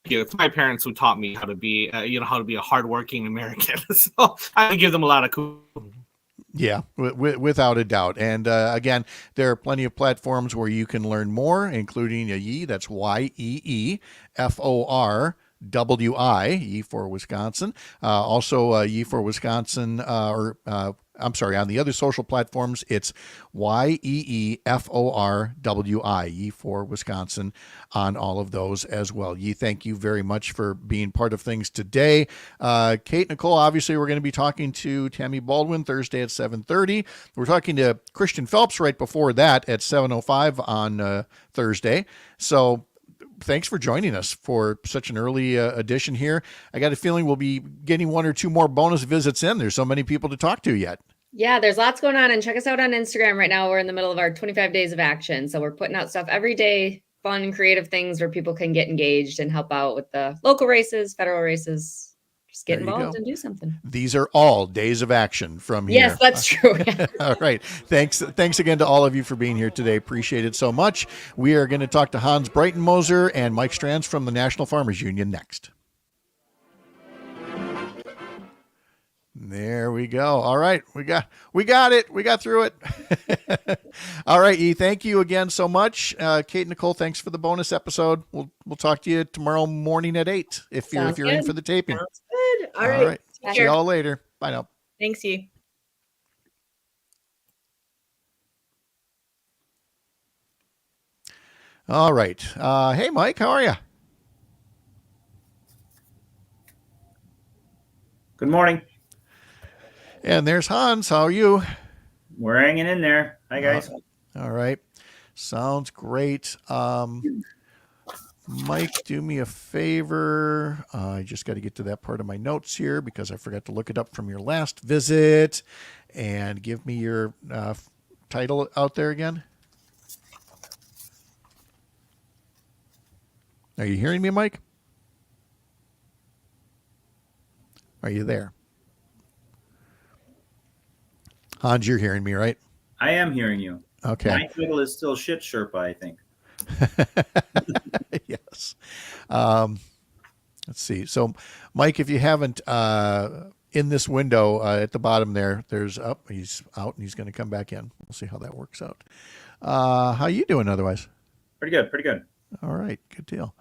It's my parents who taught me how to be, how to be a hardworking American. So I give them a lot of kudos. Yeah, without a doubt. And again, there are plenty of platforms where you can learn more, including Yee. That's YEEFORWI, Yee for Wisconsin. Also, Yee for Wisconsin, on the other social platforms, it's YEEFORWI, Yee for Wisconsin, on all of those as well. Yee, thank you very much for being part of things today. Kate, Nicole, obviously we're going to be talking to Tammy Baldwin Thursday at 7:30. We're talking to Christian Phelps right before that at 7:05 on Thursday. So thanks for joining us for such an early edition here. I got a feeling we'll be getting one or two more bonus visits in. There's so many people to talk to yet. Yeah, there's lots going on. And check us out on Instagram right now. We're in the middle of our 25 days of action. So we're putting out stuff every day, fun, creative things where people can get engaged and help out with the local races, federal races. Just get involved and do something. These are all days of action from here. Yes, that's true. All right. Thanks again to all of you for being here today. Appreciate it so much. We are going to talk to Hans Breitenmoser and Mike Stranz from the National Farmers Union next. There we go. All right. We got it. We got through it. All right, Yee. Thank you again so much. Kate, Nicole, thanks for the bonus episode. We'll talk to you tomorrow morning at 8 if you're in for the taping. Sounds good. All right. See y'all later. Bye now. Thanks, Yee. All right. Hey, Mike, how are you? Good morning. And there's Hans. How are you? We're hanging in there. Hi, guys. All right. Sounds great. Mike, do me a favor. I just got to get to that part of my notes here because I forgot to look it up from your last visit. And give me your title out there again. Are you hearing me, Mike? Are you there? Hans, you're hearing me, right? I am hearing you. Okay. My title is still Shit Sherpa, I think. Yes. Let's see. So, Mike, if you haven't, in this window at the bottom there, there's he's out and he's going to come back in. We'll see how that works out. How you doing otherwise? Pretty good. Pretty good. All right. Good deal.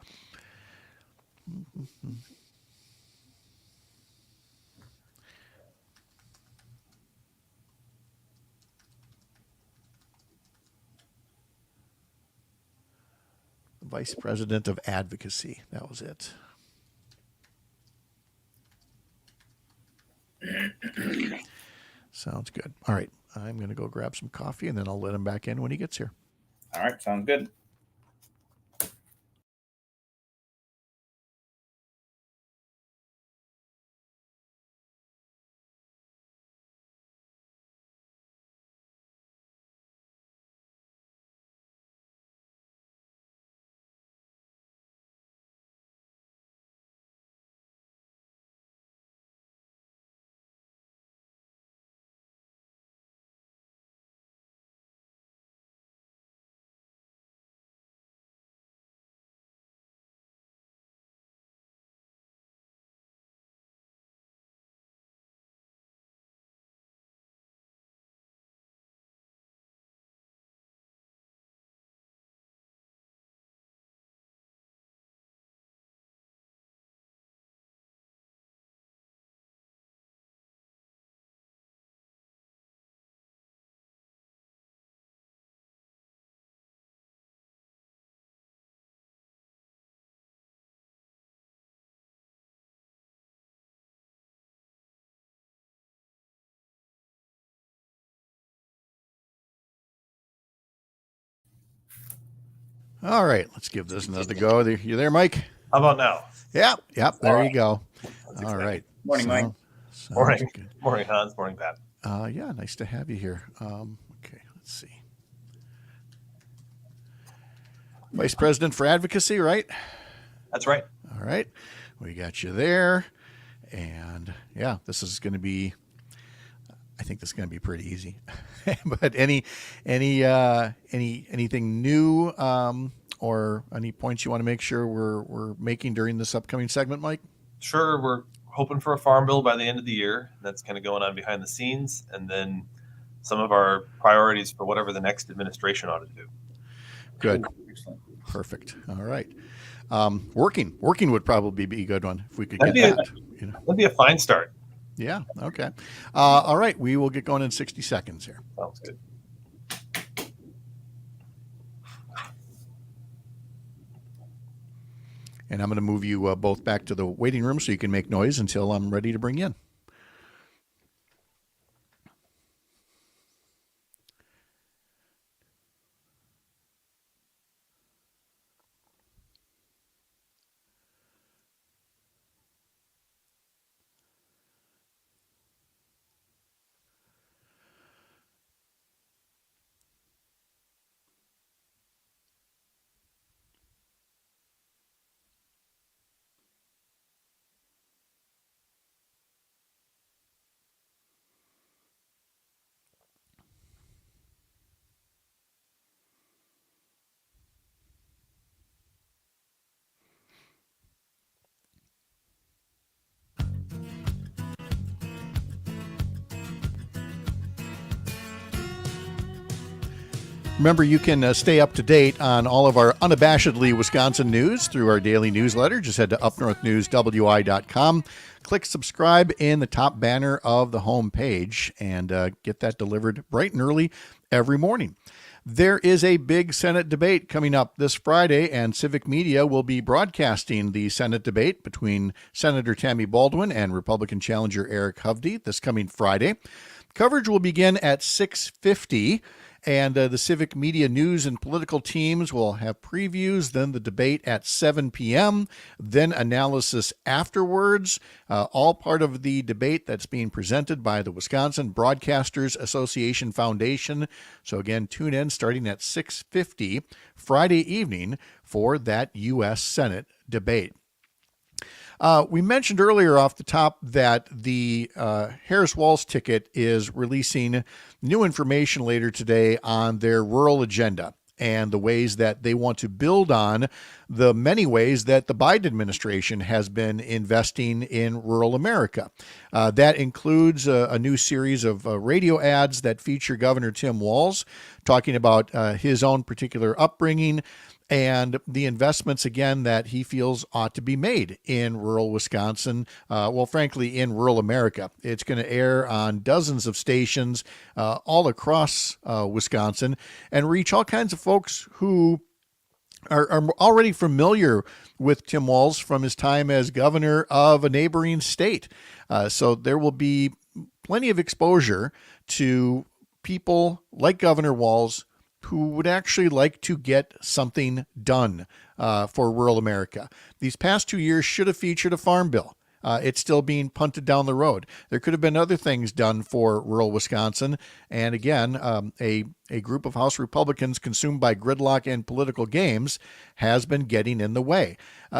Vice President of Advocacy. That was it. Sounds good. All right. I'm going to go grab some coffee and then I'll let him back in when he gets here. All right. Sounds good. All right, let's give this another go. You there, Mike? How about now? Yep. There you go. All right. Morning, Mike. Morning. Morning, Hans. Morning, Pat. Yeah, nice to have you here. Okay, let's see. Vice President for Advocacy, right? That's right. All right. We got you there. And yeah, this is going to be, I think this is going to be pretty easy. But anything new or any points you want to make sure we're making during this upcoming segment, Mike? Sure. We're hoping for a farm bill by the end of the year. That's kind of going on behind the scenes. And then some of our priorities for whatever the next administration ought to do. Good. Perfect. All right. Working would probably be a good one if we could get that. That'd be a fine start. Yeah. Okay. All right. We will get going in 60 seconds here. Sounds good. And I'm going to move you both back to the waiting room so you can make noise until I'm ready to bring you in. Remember, you can stay up to date on all of our unabashedly Wisconsin news through our daily newsletter. Just head to UpNorthNewsWI.com. Click subscribe in the top banner of the home page and get that delivered bright and early every morning. There is a big Senate debate coming up this Friday, and Civic Media will be broadcasting the Senate debate between Senator Tammy Baldwin and Republican challenger Eric Hovde this coming Friday. Coverage will begin at 6:50. And the Civic Media news and political teams will have previews, then the debate at 7 p.m., then analysis afterwards, all part of the debate that's being presented by the Wisconsin Broadcasters Association Foundation. So again, tune in starting at 6:50 Friday evening for that U.S. Senate debate. We mentioned earlier off the top that the Harris-Walz ticket is releasing new information later today on their rural agenda and the ways that they want to build on the many ways that the Biden administration has been investing in rural America. That includes a new series of radio ads that feature Governor Tim Walz talking about his own particular upbringing and the investments, again, that he feels ought to be made in rural Wisconsin, well, frankly, in rural America. It's going to air on dozens of stations all across Wisconsin and reach all kinds of folks who are already familiar with Tim Walz from his time as governor of a neighboring state. So there will be plenty of exposure to people like Governor Walz who would actually like to get something done for rural America. These past 2 years should have featured a farm bill. It's still being punted down the road. There could have been other things done for rural Wisconsin. And again, a group of House Republicans consumed by gridlock and political games has been getting in the way.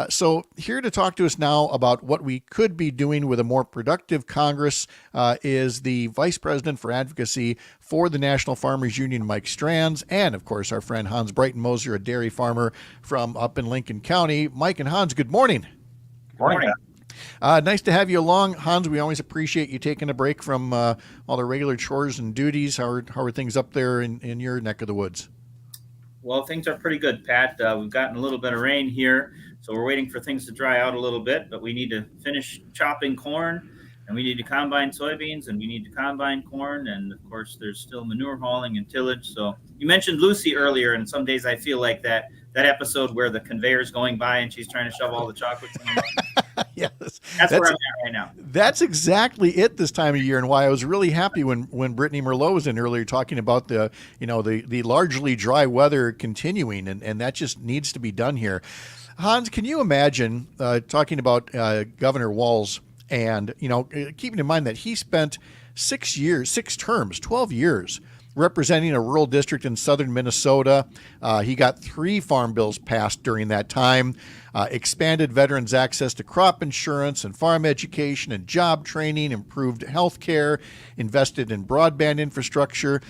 So here to talk to us now about what we could be doing with a more productive Congress is the Vice President for Advocacy for the National Farmers Union, Mike Stranz, and of course our friend Hans Breitenmoser, a dairy farmer from up in Lincoln County. Mike and Hans, good morning. Good morning. Nice to have you along, Hans. We always appreciate you taking a break from all the regular chores and duties. How are things up there in your neck of the woods? Well, things are pretty good, Pat. We've gotten a little bit of rain here, so we're waiting for things to dry out a little bit, but we need to finish chopping corn, and we need to combine soybeans, and we need to combine corn, and of course there's still manure hauling and tillage. So you mentioned Lucy earlier, and some days I feel like that episode where the conveyor's going by and she's trying to shove all the chocolates in the Yes, that's where I'm at right now. That's exactly it this time of year, and why I was really happy when Brittany Merlot was in earlier talking about the largely dry weather continuing, and that just needs to be done here. Hans, can you imagine talking about Governor Walz and keeping in mind that he spent 6 terms, 12 years representing a rural district in southern Minnesota. He got 3 farm bills passed during that time, expanded veterans' access to crop insurance and farm education and job training, improved health care, invested in broadband infrastructure.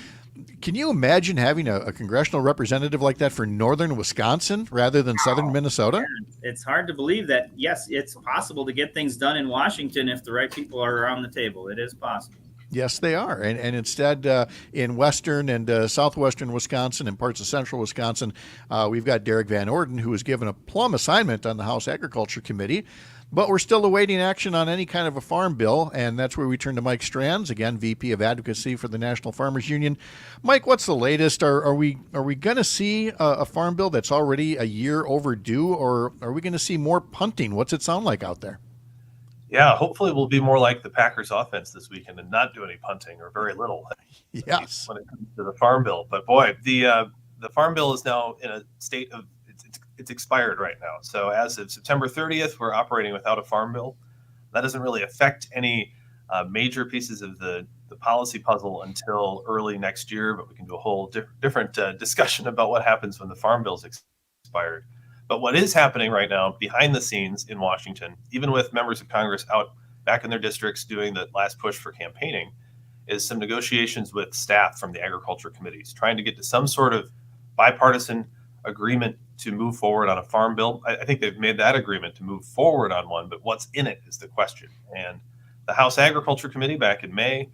Can you imagine having a congressional representative like that for northern Wisconsin rather than southern Minnesota? Yeah, it's hard to believe that, yes, it's possible to get things done in Washington if the right people are around the table. It is possible. Yes, they are. And instead, in western and southwestern Wisconsin and parts of central Wisconsin, we've got Derek Van Orden, who was given a plum assignment on the House Agriculture Committee. But we're still awaiting action on any kind of a farm bill, and that's where we turn to Mike Stranz, again, VP of Advocacy for the National Farmers Union. Mike, what's the latest? Are we going to see a farm bill that's already a year overdue, or are we going to see more punting? What's it sound like out there? Yeah, hopefully we'll be more like the Packers offense this weekend and not do any punting or very little. Yes. When it comes to the farm bill. But boy, the farm bill is now in a state of it's expired right now. So as of September 30th, we're operating without a farm bill. That doesn't really affect any major pieces of the policy puzzle until early next year, but we can do a whole different discussion about what happens when the farm bill is expired. But what is happening right now behind the scenes in Washington, even with members of Congress out back in their districts doing the last push for campaigning, is some negotiations with staff from the agriculture committees, trying to get to some sort of bipartisan agreement to move forward on a farm bill. I think they've made that agreement to move forward on one, but what's in it is the question. And the House Agriculture Committee back in May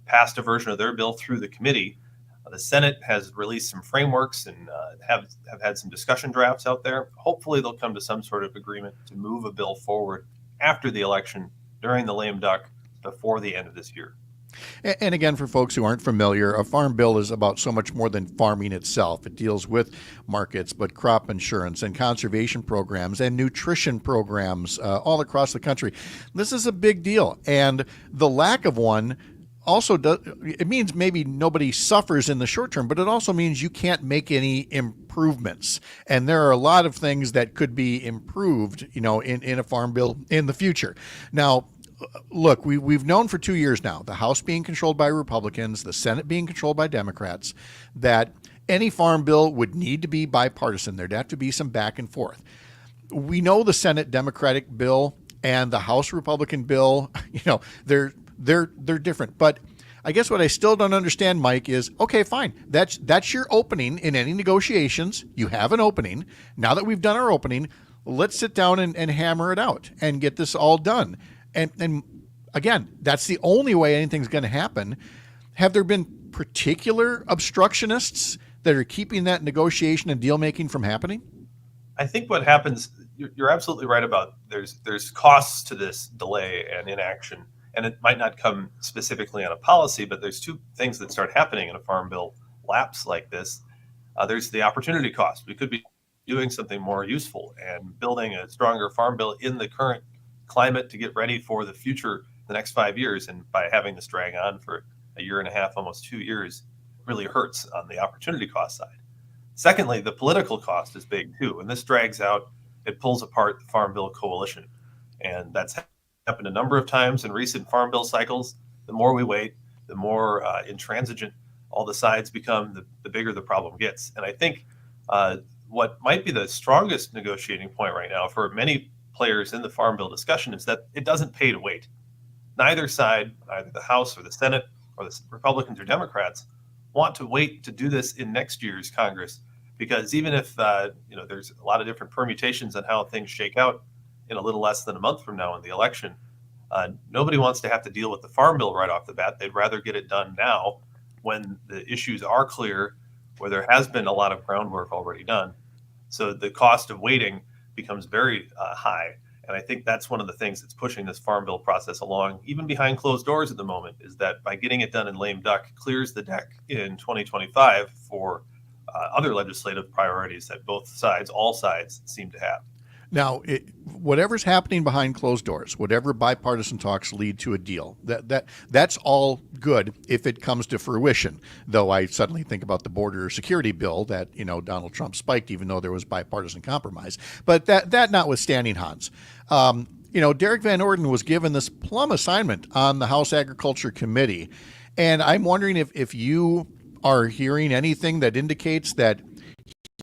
passed a version of their bill through the committee. The Senate has released some frameworks and have had some discussion drafts out there. Hopefully they'll come to some sort of agreement to move a bill forward after the election, during the lame duck, before the end of this year. And again, for folks who aren't familiar, a farm bill is about so much more than farming itself. It deals with markets, but crop insurance and conservation programs and nutrition programs all across the country. This is a big deal. And the lack of one also it means maybe nobody suffers in the short term, but it also means you can't make any improvements. And there are a lot of things that could be improved, in a farm bill in the future. Now, look, we've known for 2 years now, the House being controlled by Republicans, the Senate being controlled by Democrats, that any farm bill would need to be bipartisan. There'd have to be some back and forth. We know the Senate Democratic bill and the House Republican bill, they're different. But I guess what I still don't understand, Mike, is, okay, fine. That's your opening in any negotiations. You have an opening. Now that we've done our opening, let's sit down and hammer it out and get this all done. And again, that's the only way anything's going to happen. Have there been particular obstructionists that are keeping that negotiation and deal making from happening? I think what happens, you're absolutely right about there's costs to this delay and inaction, and it might not come specifically on a policy, but there's two things that start happening in a farm bill lapse like this. There's the opportunity cost. We could be doing something more useful and building a stronger farm bill in the current climate to get ready for the future, the next 5 years. And by having this drag on for a year and a half, almost 2 years, really hurts on the opportunity cost side. Secondly, the political cost is big too. When this drags out, it pulls apart the Farm Bill coalition. And that's happened a number of times in recent farm bill cycles. The more we wait, the more intransigent all the sides become, the bigger the problem gets. And I think what might be the strongest negotiating point right now for many players in the farm bill discussion is that it doesn't pay to wait. Neither side, either the House or the Senate or the Republicans or Democrats, want to wait to do this in next year's Congress, because even if there's a lot of different permutations on how things shake out in a little less than a month from now in the election, nobody wants to have to deal with the farm bill right off the bat. They'd rather get it done now when the issues are clear, where there has been a lot of groundwork already done. So the cost of waiting becomes very high. And I think that's one of the things that's pushing this farm bill process along, even behind closed doors at the moment, is that by getting it done in lame duck, clears the deck in 2025 for other legislative priorities that both sides, all sides, seem to have. Now, whatever's happening behind closed doors, whatever bipartisan talks lead to a deal, that's all good if it comes to fruition. Though I suddenly think about the border security bill that Donald Trump spiked, even though there was bipartisan compromise. But that notwithstanding, Hans, Derek Van Orden was given this plum assignment on the House Agriculture Committee, and I'm wondering if you are hearing anything that indicates that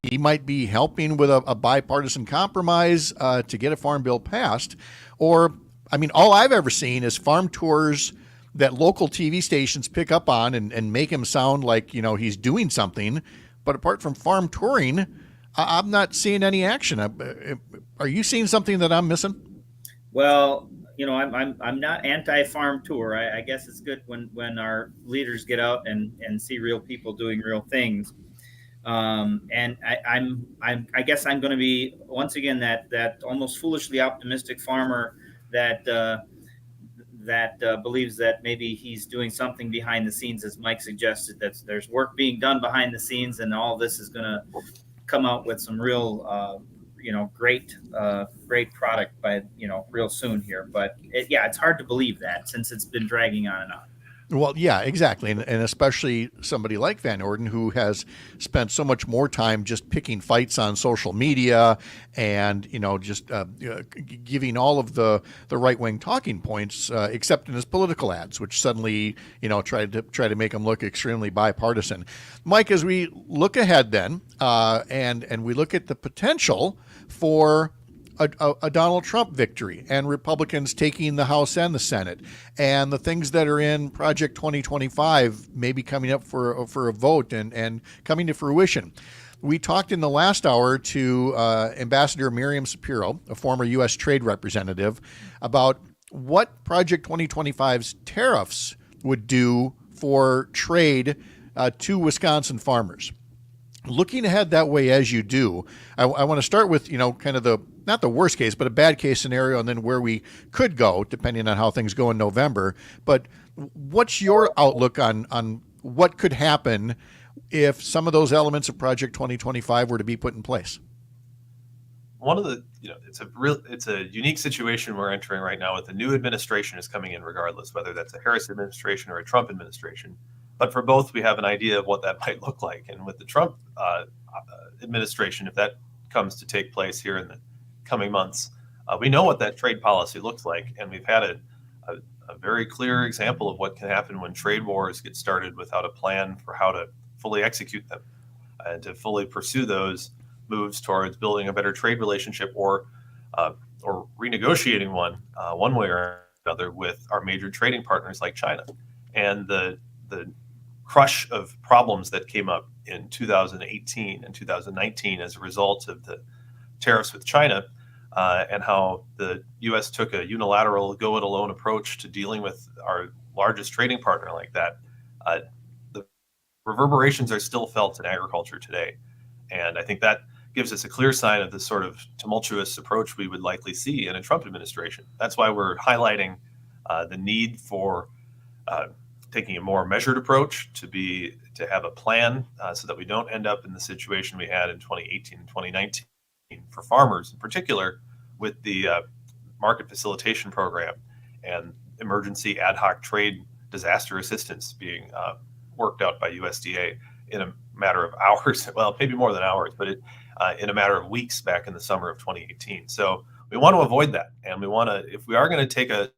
he might be helping with a bipartisan compromise to get a farm bill passed? Or, I mean, all I've ever seen is farm tours that local TV stations pick up on and make him sound like, he's doing something. But apart from farm touring, I'm not seeing any action. Are you seeing something that I'm missing? Well, I'm not anti-farm tour. I guess it's good when our leaders get out and see real people doing real things. And I guess I'm going to be once again that almost foolishly optimistic farmer that believes that maybe he's doing something behind the scenes, as Mike suggested, that there's work being done behind the scenes, and all this is going to come out with some real, great product by, real soon here. But it's hard to believe that since it's been dragging on and on. Well, yeah, exactly. And especially somebody like Van Orden, who has spent so much more time just picking fights on social media and, just giving all of the right-wing talking points, except in his political ads, which suddenly, try to make him look extremely bipartisan. Mike, as we look ahead then, and we look at the potential for a Donald Trump victory and Republicans taking the House and the Senate, and the things that are in Project 2025 maybe coming up for a vote and coming to fruition. We talked in the last hour to Ambassador Miriam Sapiro, a former U.S. trade representative, about what Project 2025's tariffs would do for trade to Wisconsin farmers. Looking ahead that way as you do, I want to start with, kind of not the worst case, but a bad case scenario, and then where we could go, depending on how things go in November. But what's your outlook on what could happen if some of those elements of Project 2025 were to be put in place? One of the, it's a unique situation we're entering right now with the new administration is coming in regardless, whether that's a Harris administration or a Trump administration. But for both, we have an idea of what that might look like. And with the Trump administration, if that comes to take place here in the coming months, we know what that trade policy looks like. And we've had a very clear example of what can happen when trade wars get started without a plan for how to fully execute them and to fully pursue those moves towards building a better trade relationship or renegotiating one way or another with our major trading partners like China. And the crush of problems that came up in 2018 and 2019 as a result of the tariffs with China, and how the U.S. took a unilateral go-it-alone approach to dealing with our largest trading partner like that. The reverberations are still felt in agriculture today. And I think that gives us a clear sign of the sort of tumultuous approach we would likely see in a Trump administration. That's why we're highlighting the need for taking a more measured approach to have a plan so that we don't end up in the situation we had in 2018 and 2019 for farmers, in particular with the market facilitation program and emergency ad hoc trade disaster assistance being worked out by USDA in a matter of hours, well, maybe more than hours, but in a matter of weeks back in the summer of 2018. So we want to avoid that. And we want to, if we are going to take a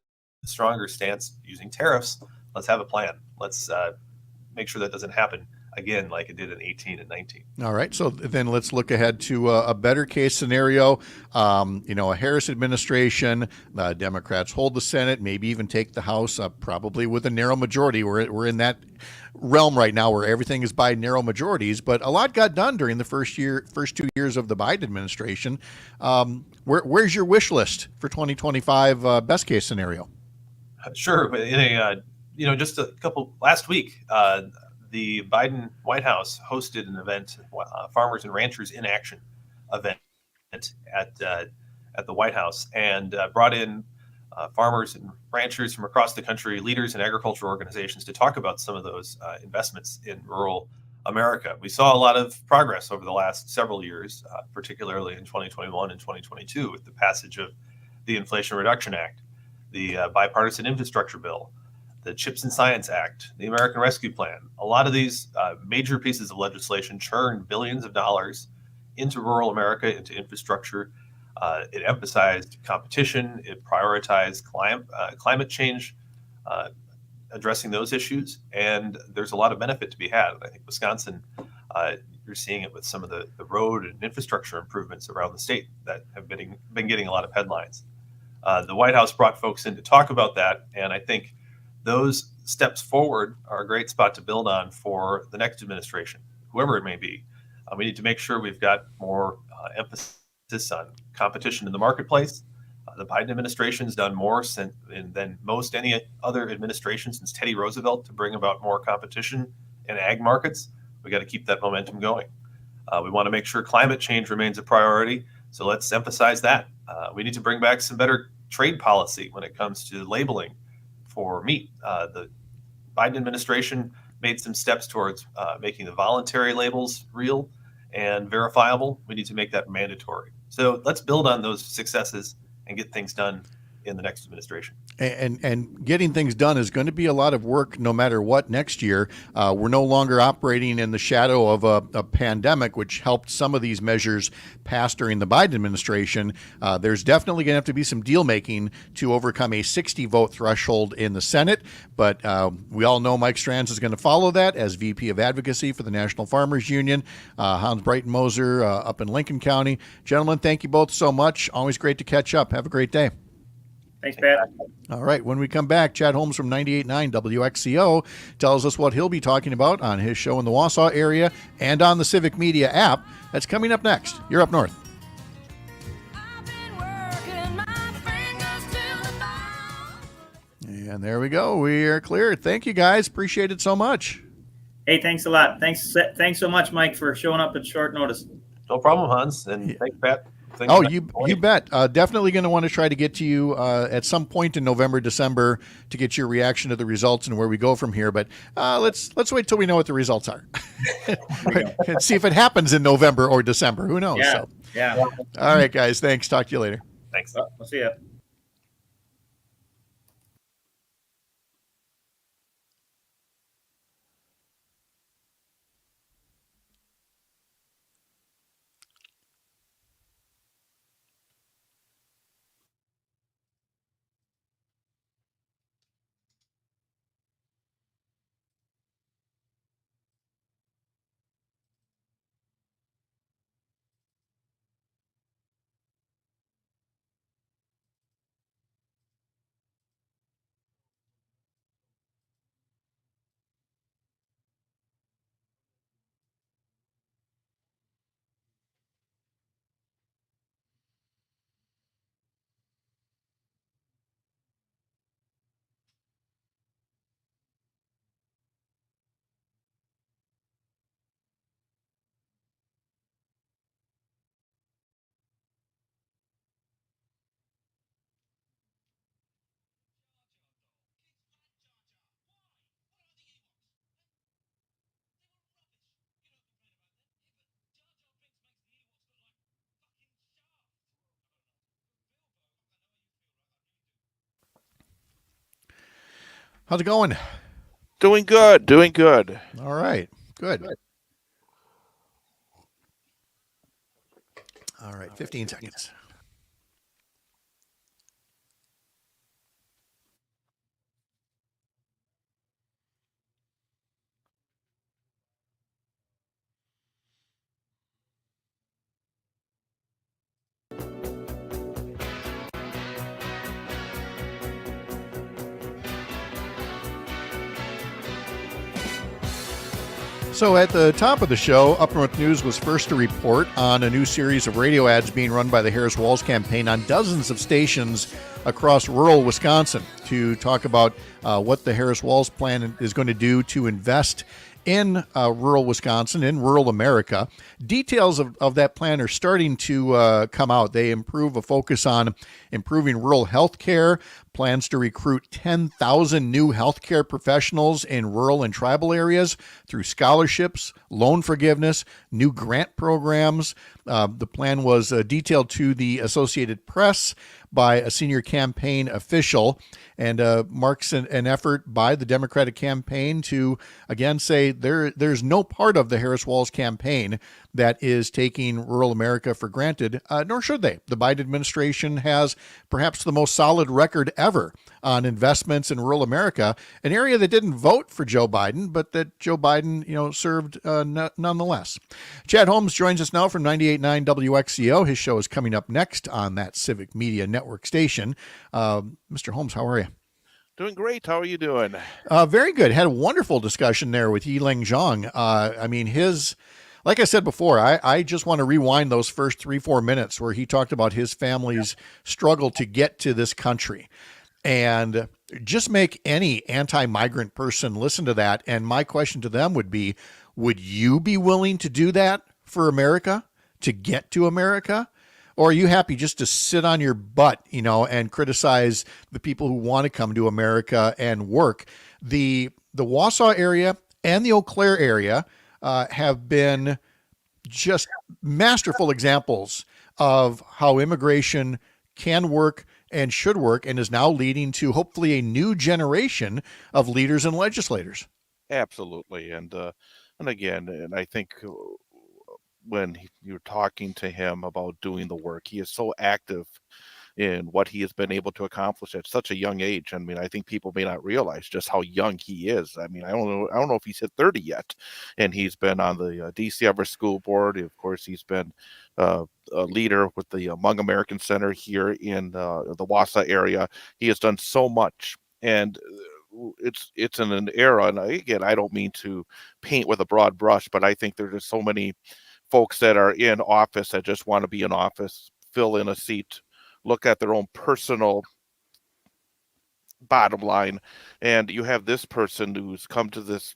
stronger stance using tariffs, let's have a plan. Let's make sure that doesn't happen again like it did in 18 and 19. All right. So then let's look ahead to a better case scenario. A Harris administration, Democrats hold the Senate, maybe even take the House, probably with a narrow majority. We're in that realm right now where everything is by narrow majorities, but a lot got done during the first 2 years of the Biden administration. Where's your wish list for 2025 best case scenario? Sure. In a just a couple last week, the Biden White House hosted an event, Farmers and Ranchers in Action event at the White House, and brought in farmers and ranchers from across the country, leaders in agricultural organizations to talk about some of those investments in rural America. We saw a lot of progress over the last several years, particularly in 2021 and 2022 with the passage of the Inflation Reduction Act, the bipartisan infrastructure bill, the CHIPS and Science Act, the American Rescue Plan. A lot of these major pieces of legislation churned billions of dollars into rural America, into infrastructure. It emphasized competition. It prioritized climate change addressing those issues, and there's a lot of benefit to be had. I think Wisconsin, you're seeing it with some of the road and infrastructure improvements around the state that have been getting a lot of headlines. The White House brought folks in to talk about that, and I think those steps forward are a great spot to build on for the next administration, whoever it may be. We need to make sure we've got more emphasis on competition in the marketplace. The Biden administration has done more than most any other administration since Teddy Roosevelt to bring about more competition in ag markets. We got to keep that momentum going. We want to make sure climate change remains a priority, so let's emphasize that. We need to bring back some better trade policy when it comes to labeling for meat. The Biden administration made some steps towards making the voluntary labels real and verifiable. We need to make that mandatory. So let's build on those successes and get things done in the next administration. And getting things done is going to be a lot of work no matter what next year. We're no longer operating in the shadow of a pandemic, which helped some of these measures pass during the Biden administration. There's definitely going to have to be some deal making to overcome a 60 vote threshold in the Senate. But we all know Mike Stranz is going to follow that as VP of Advocacy for the National Farmers Union. Hans Breitenmoser up in Lincoln County. Gentlemen, thank you both so much. Always great to catch up. Have a great day. Thanks, Pat. All right. When we come back, Chad Holmes from 98.9 WXCO tells us what he'll be talking about on his show in the Wausau area and on the Civic Media app. That's coming up next. You're Up North. And there we go. We are clear. Thank you, guys. Appreciate it so much. Hey, thanks a lot. Thanks so much, Mike, for showing up at short notice. No problem, Hans. And thanks, Pat. You bet. Definitely going to want to try to get to you at some point in November, December to get your reaction to the results and where we go from here. But let's wait till we know what the results are and see if it happens in November or December. Who knows? Yeah. All right, guys. Thanks. Talk to you later. Thanks. We'll see you. How's it going? Doing good. All right. Good. All right. 15 seconds. So at the top of the show, Up North News was first to report on a new series of radio ads being run by the Harris-Walz campaign on dozens of stations across rural Wisconsin to talk about what the Harris-Walz plan is going to do to invest in rural Wisconsin, in rural America. Details of that plan are starting to come out. They improve a focus on improving rural health care, plans to recruit 10,000 new healthcare professionals in rural and tribal areas through scholarships, loan forgiveness, new grant programs. The plan was detailed to the Associated Press by a senior campaign official and marks an effort by the Democratic campaign to, again, say there's no part of the Harris-Walz campaign that is taking rural America for granted, nor should they. The Biden administration has perhaps the most solid record ever on investments in rural America, an area that didn't vote for Joe Biden, but that Joe Biden, served nonetheless. Chad Holmes joins us now from 98.9 WXCO. His show is coming up next on that Civic Media Network station. Mr. Holmes, how are you? Doing great. How are you doing? Very good. Had a wonderful discussion there with Yee Leng Xiong. Like I said before, I just want to rewind those first 3-4 minutes where he talked about his family's struggle to get to this country, and just make any anti-migrant person listen to that. And my question to them would be, would you be willing to do that for America, to get to America? Or are you happy just to sit on your butt, and criticize the people who want to come to America and work? The Wausau area and the Eau Claire area have been just masterful examples of how immigration can work and should work, and is now leading to hopefully a new generation of leaders and legislators. Absolutely. And again, and I think when you're talking to him about doing the work, he is so active in what he has been able to accomplish at such a young age. I think people may not realize just how young he is. I don't know if he's hit 30 yet, and he's been on the DC Everest School Board. Of course, he's been a leader with the Hmong American Center here in the Wausau area. He has done so much, and it's in an era, and again, I don't mean to paint with a broad brush, but I think there's just so many folks that are in office that just want to be in office, fill in a seat, look at their own personal bottom line. And you have this person who's come to this,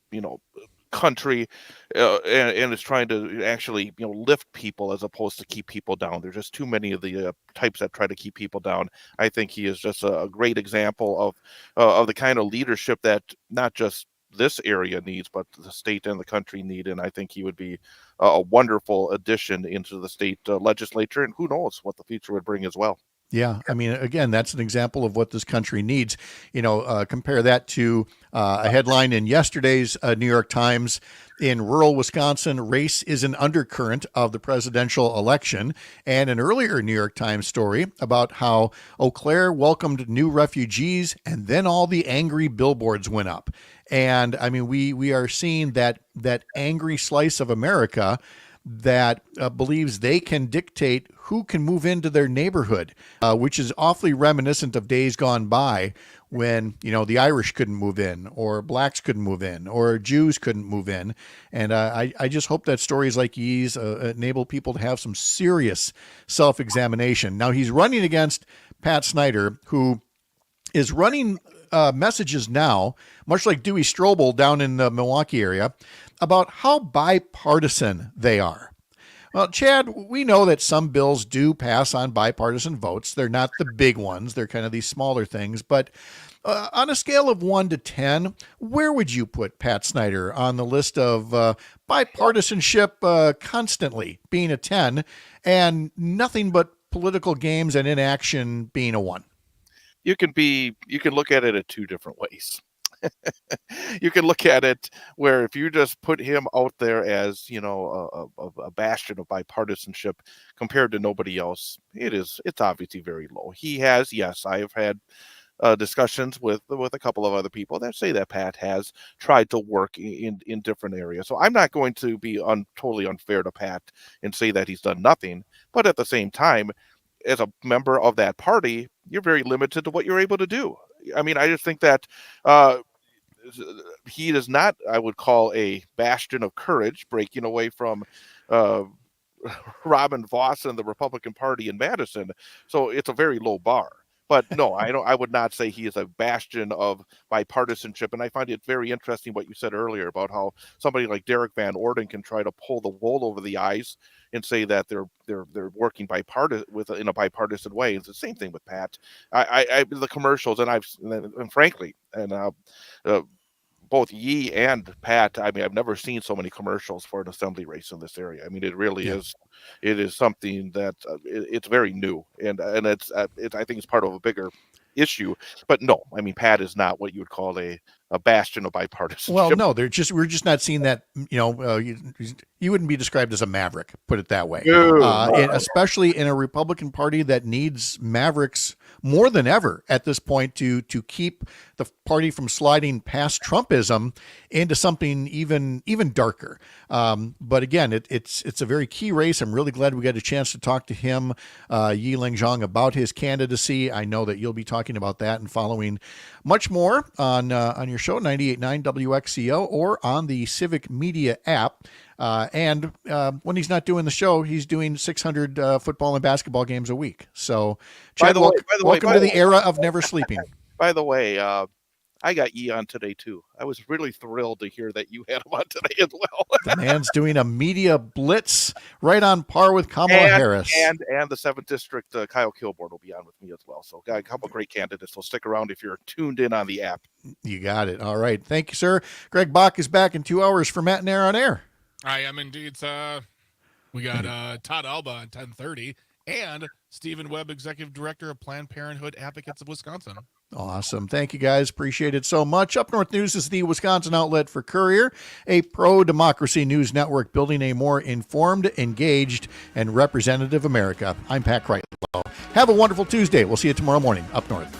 country and is trying to actually, lift people as opposed to keep people down. There's just too many of the types that try to keep people down. I think he is just a great example of the kind of leadership that not just this area needs, but the state and the country need. And I think he would be a wonderful addition into the state legislature, and who knows what the future would bring as well. Yeah, again, that's an example of what this country needs. Compare that to a headline in yesterday's New York Times. In rural Wisconsin, race is an undercurrent of the presidential election, and an earlier New York Times story about how Eau Claire welcomed new refugees, and then all the angry billboards went up. And we are seeing that angry slice of America that believes they can dictate who can move into their neighborhood, which is awfully reminiscent of days gone by when, the Irish couldn't move in, or blacks couldn't move in, or Jews couldn't move in. And I just hope that stories like Yee's enable people to have some serious self-examination. Now, he's running against Pat Snyder, who is running messages now, much like Dewey Strobel down in the Milwaukee area, about how bipartisan they are. Well, Chad, we know that some bills do pass on bipartisan votes. They're not the big ones. They're kind of these smaller things. But on a scale of 1 to 10, where would you put Pat Snyder on the list of bipartisanship constantly being a 10 and nothing but political games and inaction being a 1? You can look at it in two different ways. You can look at it where if you just put him out there as, a bastion of bipartisanship compared to nobody else, it's obviously very low. He has, yes, I have had discussions with a couple of other people that say that Pat has tried to work in different areas. So I'm not going to be totally unfair to Pat and say that he's done nothing. But at the same time, as a member of that party, you're very limited to what you're able to do. I just think that he is not, I would call, a bastion of courage, breaking away from Robin Vos and the Republican Party in Madison. So it's a very low bar. But no, I would not say he is a bastion of bipartisanship. And I find it very interesting what you said earlier about how somebody like Derek Van Orden can try to pull the wool over the eyes and say that they're working in a bipartisan way. It's the same thing with Pat. The commercials, and frankly, both Yee and Pat, I've never seen so many commercials for an assembly race in this area. It really is. It is something that it's very new, and I think it's part of a bigger issue. But no, Pat is not what you would call a a bastion of bipartisanship. Well, no, we're just not seeing that. You wouldn't be described as a maverick, put it that way. And especially in a Republican Party that needs mavericks more than ever at this point to keep the party from sliding past Trumpism into something even darker. But again, it's a very key race. I'm really glad we got a chance to talk to him, Yee Leng Xiong, about his candidacy. I know that you'll be talking about that and following much more on your show, 98.9 WXCO, or on the Civic Media app. And when he's not doing the show, he's doing 600 football and basketball games a week. So, Chad, welcome to the era of never sleeping. By the way, I got Yee on today too. I was really thrilled to hear that you had him on today as well. The man's doing a media blitz right on par with Kamala Harris. And the 7th District, Kyle Kilborn will be on with me as well. So got a couple great candidates. So stick around if you're tuned in on the app. You got it. All right. Thank you, sir. Greg Bach is back in 2 hours for Matt and Air on Air. I am indeed. We got Todd Alba at 10:30 and Stephen Webb, Executive Director of Planned Parenthood Advocates of Wisconsin. Awesome. Thank you, guys. Appreciate it so much. Up North News is the Wisconsin outlet for Courier, a pro-democracy news network building a more informed, engaged, and representative America. I'm Pat Kreitlow. Have a wonderful Tuesday. We'll see you tomorrow morning. Up North.